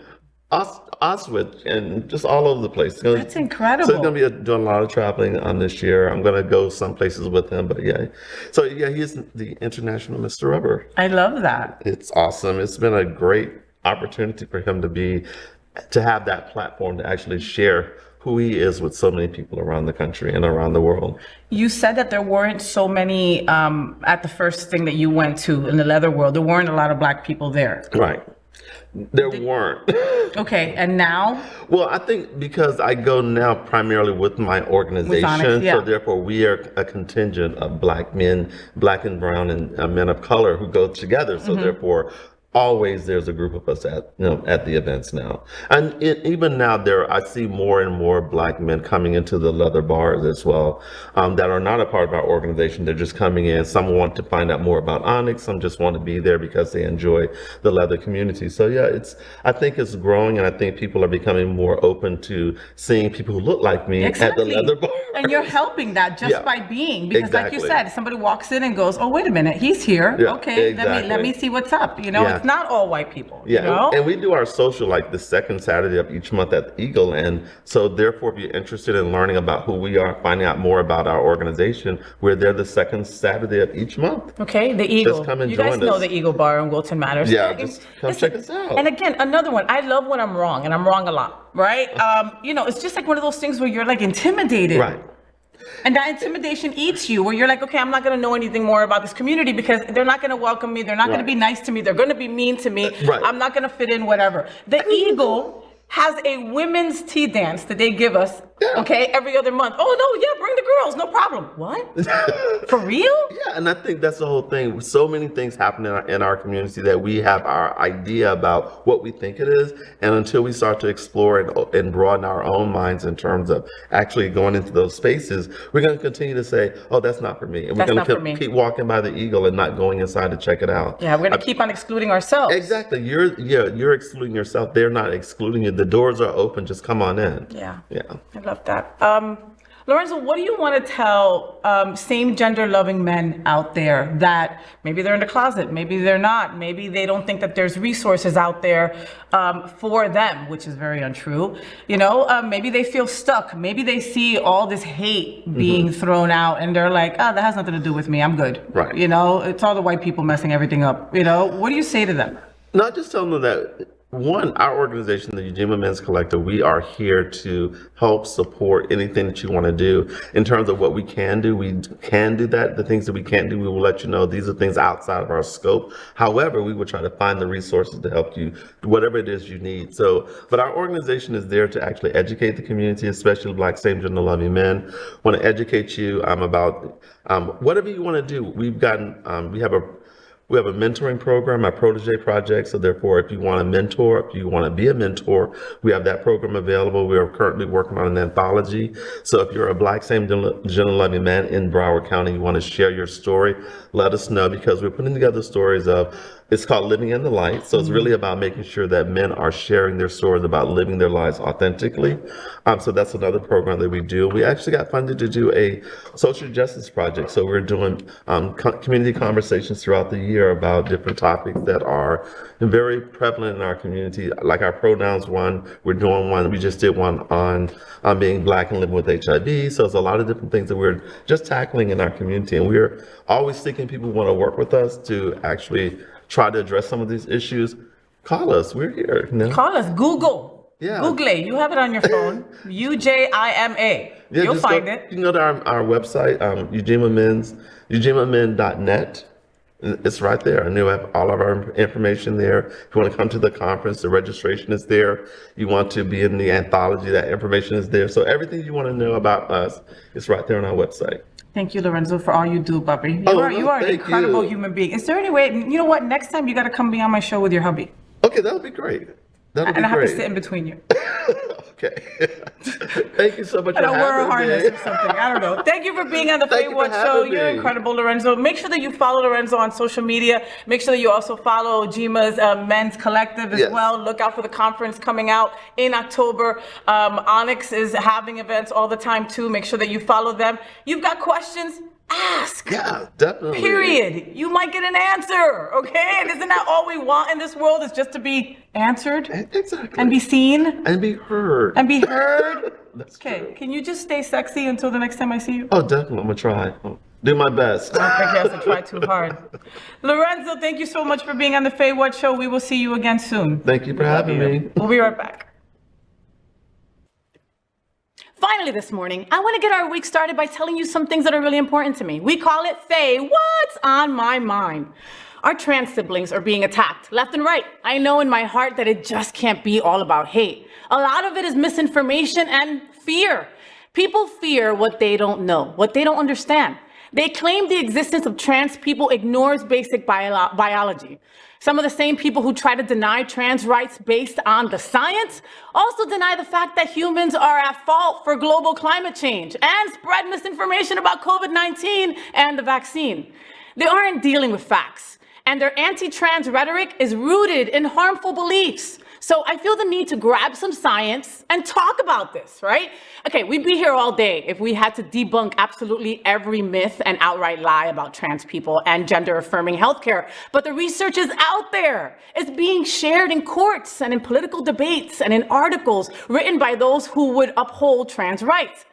Oswich and just all over the place. That's incredible. So he's going to be doing a lot of traveling this year. I'm going to go some places with him, but yeah. So yeah, he's the international Mr. Rubber. I love that. It's awesome. It's been a great opportunity for him to have that platform to actually share who he is with so many people around the country and around the world. You said that there weren't so many, at the first thing that you went to in the leather world, there weren't a lot of Black people there. Right. There weren't. Okay, and now? Well, I think because I go now primarily with my organization, Onyx, yeah. So therefore we are a contingent of Black men, Black and brown and men of color who go together. So therefore, always there's a group of us at the events now, and even now I see more and more Black men coming into the leather bars as well, that are not a part of our organization. They're just coming in. Some want to find out more about Onyx. Some just want to be there because they enjoy the leather community. So yeah, I think it's growing, and I think people are becoming more open to seeing people who look like me at the leather bar. And you're helping that just by being, because like you said, somebody walks in and goes, "Oh, wait a minute, he's here. Yeah, okay, exactly. let me see what's up." You know, it's not all white people. Yeah, you know? and we do our social like the second Saturday of each month at the Eagle, and so therefore, if you're interested in learning about who we are, finding out more about our organization, we're there the second Saturday of each month. Okay, the Eagle. Just come and you join guys know us. the Eagle Bar in Wilton Manors. Yeah, just come check us out. And again, another one. I love when I'm wrong, and I'm wrong a lot, right? You know, it's just like one of those things where you're like intimidated. Right. And that intimidation eats you, where you're like, okay, I'm not going to know anything more about this community because they're not going to welcome me. They're not going to be nice to me. They're going to be mean to me. Right. I'm not going to fit in, whatever. The Eagle has a women's tea dance that they give us, okay, every other month. Oh, no, yeah, bring the girls, no problem. What? For real? Yeah, and I think that's the whole thing. So many things happen in our community that we have our idea about what we think it is, and until we start to explore and broaden our own minds in terms of actually going into those spaces, we're going to continue to say, oh, that's not for me. And we're going to keep walking by the Eagle and not going inside to check it out. Yeah, we're going to keep on excluding ourselves. Exactly. You're excluding yourself. They're not excluding you. The doors are open. Just come on in. Yeah. Yeah. I love that. Lorenzo, what do you want to tell same gender loving men out there that maybe they're in the closet, maybe they're not, maybe they don't think that there's resources out there for them, which is very untrue. You know, maybe they feel stuck. Maybe they see all this hate being thrown out and they're like, oh, that has nothing to do with me. I'm good. Right. You know, it's all the white people messing everything up. You know, what do you say to them? Not just tell them that. One, our organization, the Ujima Men's Collective, we are here to help support anything that you want to do. In terms of what we can do, we can do that. The things that we can't do, we will let you know. These are things outside of our scope. However, we will try to find the resources to help you, whatever it is you need. So, but our organization is there to actually educate the community, especially Black same gender loving men. Want to educate you about whatever you want to do. We've gotten, we have a mentoring program, our protege project. So therefore, if you want to mentor, if you want to be a mentor, we have that program available. We are currently working on an anthology. So if you're a Black same gender loving man in Broward County, you want to share your story, let us know, because we're putting together stories of, it's called Living in the Light. So it's really about making sure that men are sharing their stories about living their lives authentically. So that's another program that we do. We actually got funded to do a social justice project. So we're doing community conversations throughout the year about different topics that are very prevalent in our community, like our pronouns one. We're doing one, we just did one on being Black and living with HIV. So it's a lot of different things that we're just tackling in our community. And we're always seeking people who want to work with us to actually try to address some of these issues. Call us, we're here. You know? Call us, Google. Yeah. Google it, you have it on your phone. UJIMA. Yeah, you'll find it. You can go to our website, ujimamen.net. It's right there, and you'll have all of our information there. If you want to come to the conference, the registration is there. You want to be in the anthology, that information is there. So everything you want to know about us is right there on our website. Thank you, Lorenzo, for all you do, Bubby. You are an incredible human being. Is there any way, you know what, next time you got to come be on my show with your hubby. Okay, that would be great. And I have to sit in between you. Okay. Thank you so much for having me. And I'll wear a harness or something. I don't know. Thank you for being on the FayWhat show. You're incredible, Lorenzo. Make sure that you follow Lorenzo on social media. Make sure that you also follow Ujima's Men's Collective as well. Look out for the conference coming out in October. Onyx is having events all the time too. Make sure that you follow them. You've got questions? Ask. Yeah, definitely. Period. You might get an answer, okay? And isn't that all we want in this world, is just to be answered? Exactly. And be seen? And be heard. And be heard? That's Okay, true. can you just stay sexy until the next time I see you? Oh, definitely. I'm going to try. I'll do my best. I don't think he has to try too hard. Lorenzo, thank you so much for being on the FayWhat show. We will see you again soon. Thank you for having me. We'll be right back. Finally this morning, I want to get our week started by telling you some things that are really important to me. We call it Faye, what's on my mind? Our trans siblings are being attacked left and right. I know in my heart that it just can't be all about hate. A lot of it is misinformation and fear. People fear what they don't know, what they don't understand. They claim the existence of trans people ignores basic biology. Some of the same people who try to deny trans rights based on the science also deny the fact that humans are at fault for global climate change and spread misinformation about COVID-19 and the vaccine. They aren't dealing with facts, and their anti-trans rhetoric is rooted in harmful beliefs. So I feel the need to grab some science and talk about this, right? Okay, we'd be here all day if we had to debunk absolutely every myth and outright lie about trans people and gender-affirming healthcare. But the research is out there. It's being shared in courts and in political debates and in articles written by those who would uphold trans rights.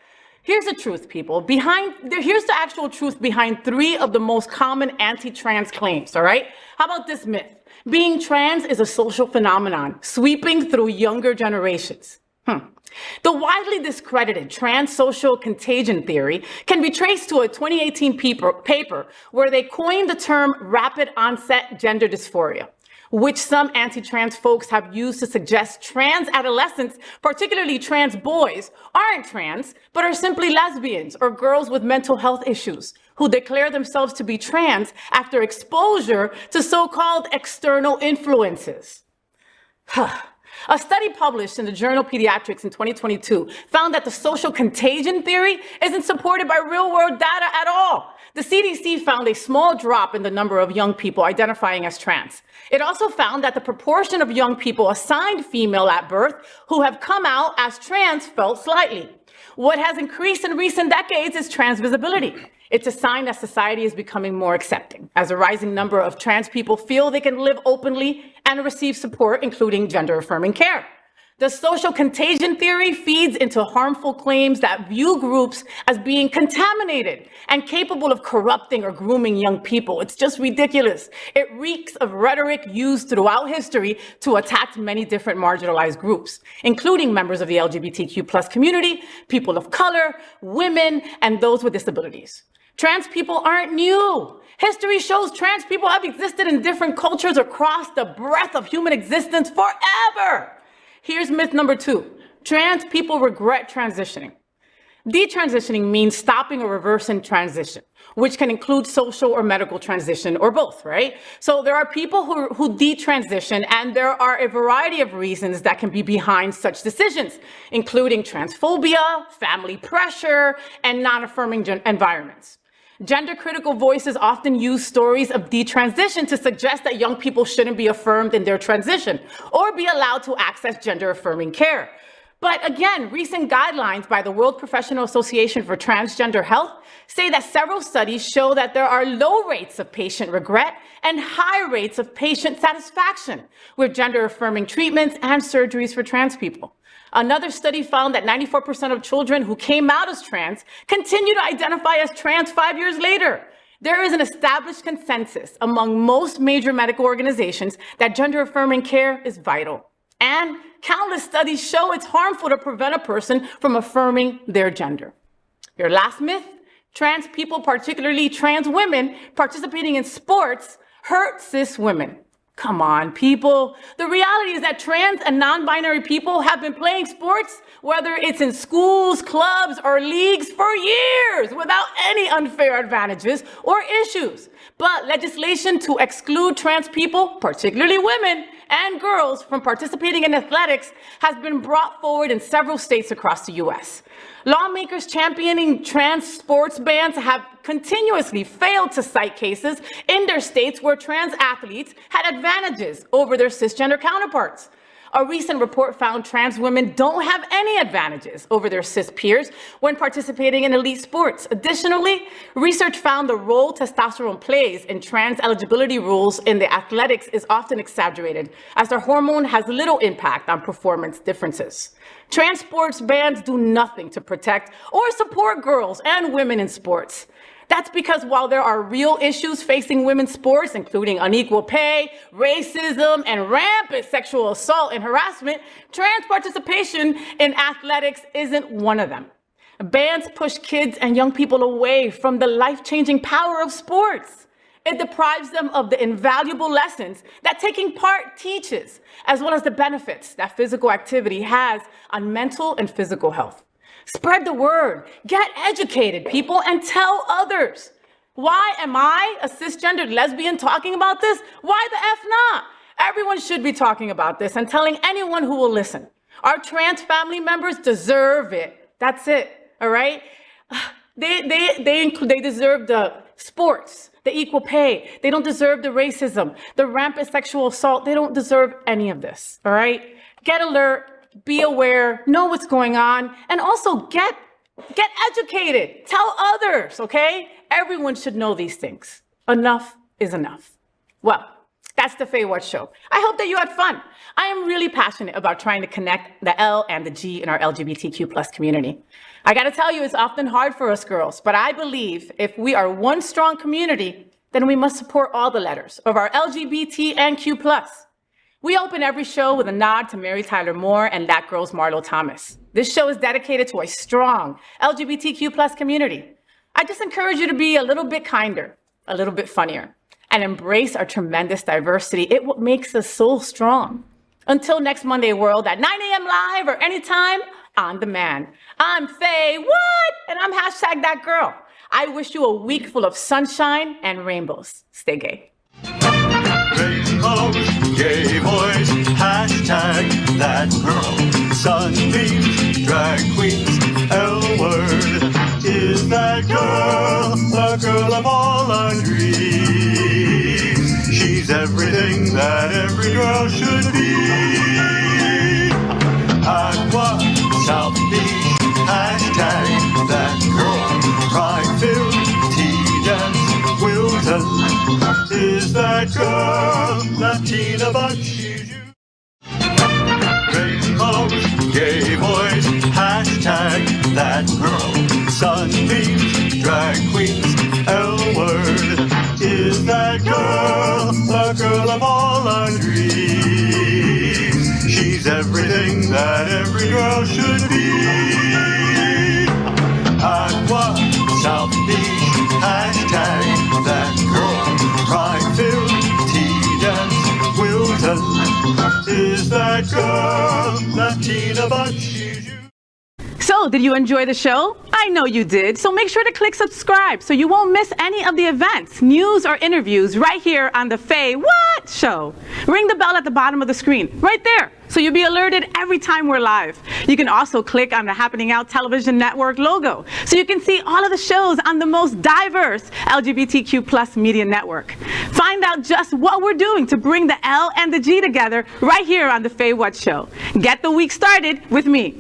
Here's the truth, people. Here's the actual truth behind 3 of the most common anti-trans claims, all right? How about this myth? Being trans is a social phenomenon sweeping through younger generations. The widely discredited trans social contagion theory can be traced to a 2018 paper where they coined the term rapid onset gender dysphoria, which some anti-trans folks have used to suggest trans adolescents, particularly trans boys, aren't trans, but are simply lesbians or girls with mental health issues who declare themselves to be trans after exposure to so-called external influences. A study published in the journal Pediatrics in 2022 found that the social contagion theory isn't supported by real-world data at all. The CDC found a small drop in the number of young people identifying as trans. It also found that the proportion of young people assigned female at birth who have come out as trans fell slightly. What has increased in recent decades is trans visibility. It's a sign that society is becoming more accepting, as a rising number of trans people feel they can live openly and receive support, including gender-affirming care. The social contagion theory feeds into harmful claims that view groups as being contaminated and capable of corrupting or grooming young people. It's just ridiculous. It reeks of rhetoric used throughout history to attack many different marginalized groups, including members of the LGBTQ+ community, people of color, women, and those with disabilities. Trans people aren't new. History shows trans people have existed in different cultures across the breadth of human existence forever. Here's myth number 2. Trans people regret transitioning. Detransitioning means stopping or reversing transition, which can include social or medical transition or both, right? So there are people who detransition, and there are a variety of reasons that can be behind such decisions, including transphobia, family pressure, and non-affirming environments. Gender-critical voices often use stories of detransition to suggest that young people shouldn't be affirmed in their transition or be allowed to access gender-affirming care. But again, recent guidelines by the World Professional Association for Transgender Health say that several studies show that there are low rates of patient regret and high rates of patient satisfaction with gender-affirming treatments and surgeries for trans people. Another study found that 94% of children who came out as trans continue to identify as trans 5 years later. There is an established consensus among most major medical organizations that gender-affirming care is vital. And countless studies show it's harmful to prevent a person from affirming their gender. Your last myth: trans people, particularly trans women, participating in sports hurt cis women. Come on, people. The reality is that trans and non-binary people have been playing sports, whether it's in schools, clubs, or leagues, for years without any unfair advantages or issues. But legislation to exclude trans people, particularly women and girls, from participating in athletics has been brought forward in several states across the U.S. Lawmakers championing trans sports bans have continuously failed to cite cases in their states where trans athletes had advantages over their cisgender counterparts. A recent report found trans women don't have any advantages over their cis peers when participating in elite sports. Additionally, research found the role testosterone plays in trans eligibility rules in the athletics is often exaggerated, as their hormone has little impact on performance differences. Trans sports bans do nothing to protect or support girls and women in sports. That's because while there are real issues facing women's sports, including unequal pay, racism, and rampant sexual assault and harassment, trans participation in athletics isn't one of them. Bans push kids and young people away from the life-changing power of sports. It deprives them of the invaluable lessons that taking part teaches, as well as the benefits that physical activity has on mental and physical health. Spread the word, get educated, people, and tell others. Why am I, a cisgendered lesbian, talking about this? Why the F not? Everyone should be talking about this and telling anyone who will listen. Our trans family members deserve it. That's it, all right? They deserve the sports, the equal pay. They don't deserve the racism, the rampant sexual assault. They don't deserve any of this, all right? Get alert. Be aware, know what's going on, and also get educated. Tell others, okay? Everyone should know these things. Enough is enough. Well, that's the FayWhat show. I hope that you had fun. I am really passionate about trying to connect the L and the G in our LGBTQ plus community. I gotta tell you, it's often hard for us girls, but I believe if we are one strong community, then we must support all the letters of our LGBTQ plus. We open every show with a nod to Mary Tyler Moore and That Girl's Marlo Thomas. This show is dedicated to a strong LGBTQ plus community. I just encourage you to be a little bit kinder, a little bit funnier, and embrace our tremendous diversity. It what makes us so strong. Until next Monday, world, at 9 a.m. live or anytime on demand. I'm FayWhat, and I'm #ThatGirl. I wish you a week full of sunshine and rainbows. Stay gay. Rainbows, gay boys, #that girl. Sunbeams, drag queens, L-word. Is that girl the girl of all our dreams? She's everything that every girl should be. Aqua, South Beach, #that girl. Pride-filled, tea-dance, Wilton. Is that girl Latina, but she's you? Rainbows, gay boys, #that girl. Sunbeams, drag queens, L-word. Is that girl the girl of all our dreams? She's everything that every girl should be. Aqua, South Beach, #that girl. Pride-filled, tea-dance, Wilton. Is that girl Latina, but she's you? So, did you enjoy the show? I know you did. So make sure to click subscribe so you won't miss any of the events, news, or interviews right here on the FayWhat show. Ring the bell at the bottom of the screen, right there, so you'll be alerted every time we're live. You can also click on the Happening Out Television Network logo so you can see all of the shows on the most diverse LGBTQ plus media network. Find out just what we're doing to bring the L and the G together right here on the FayWhat show. Get the week started with me.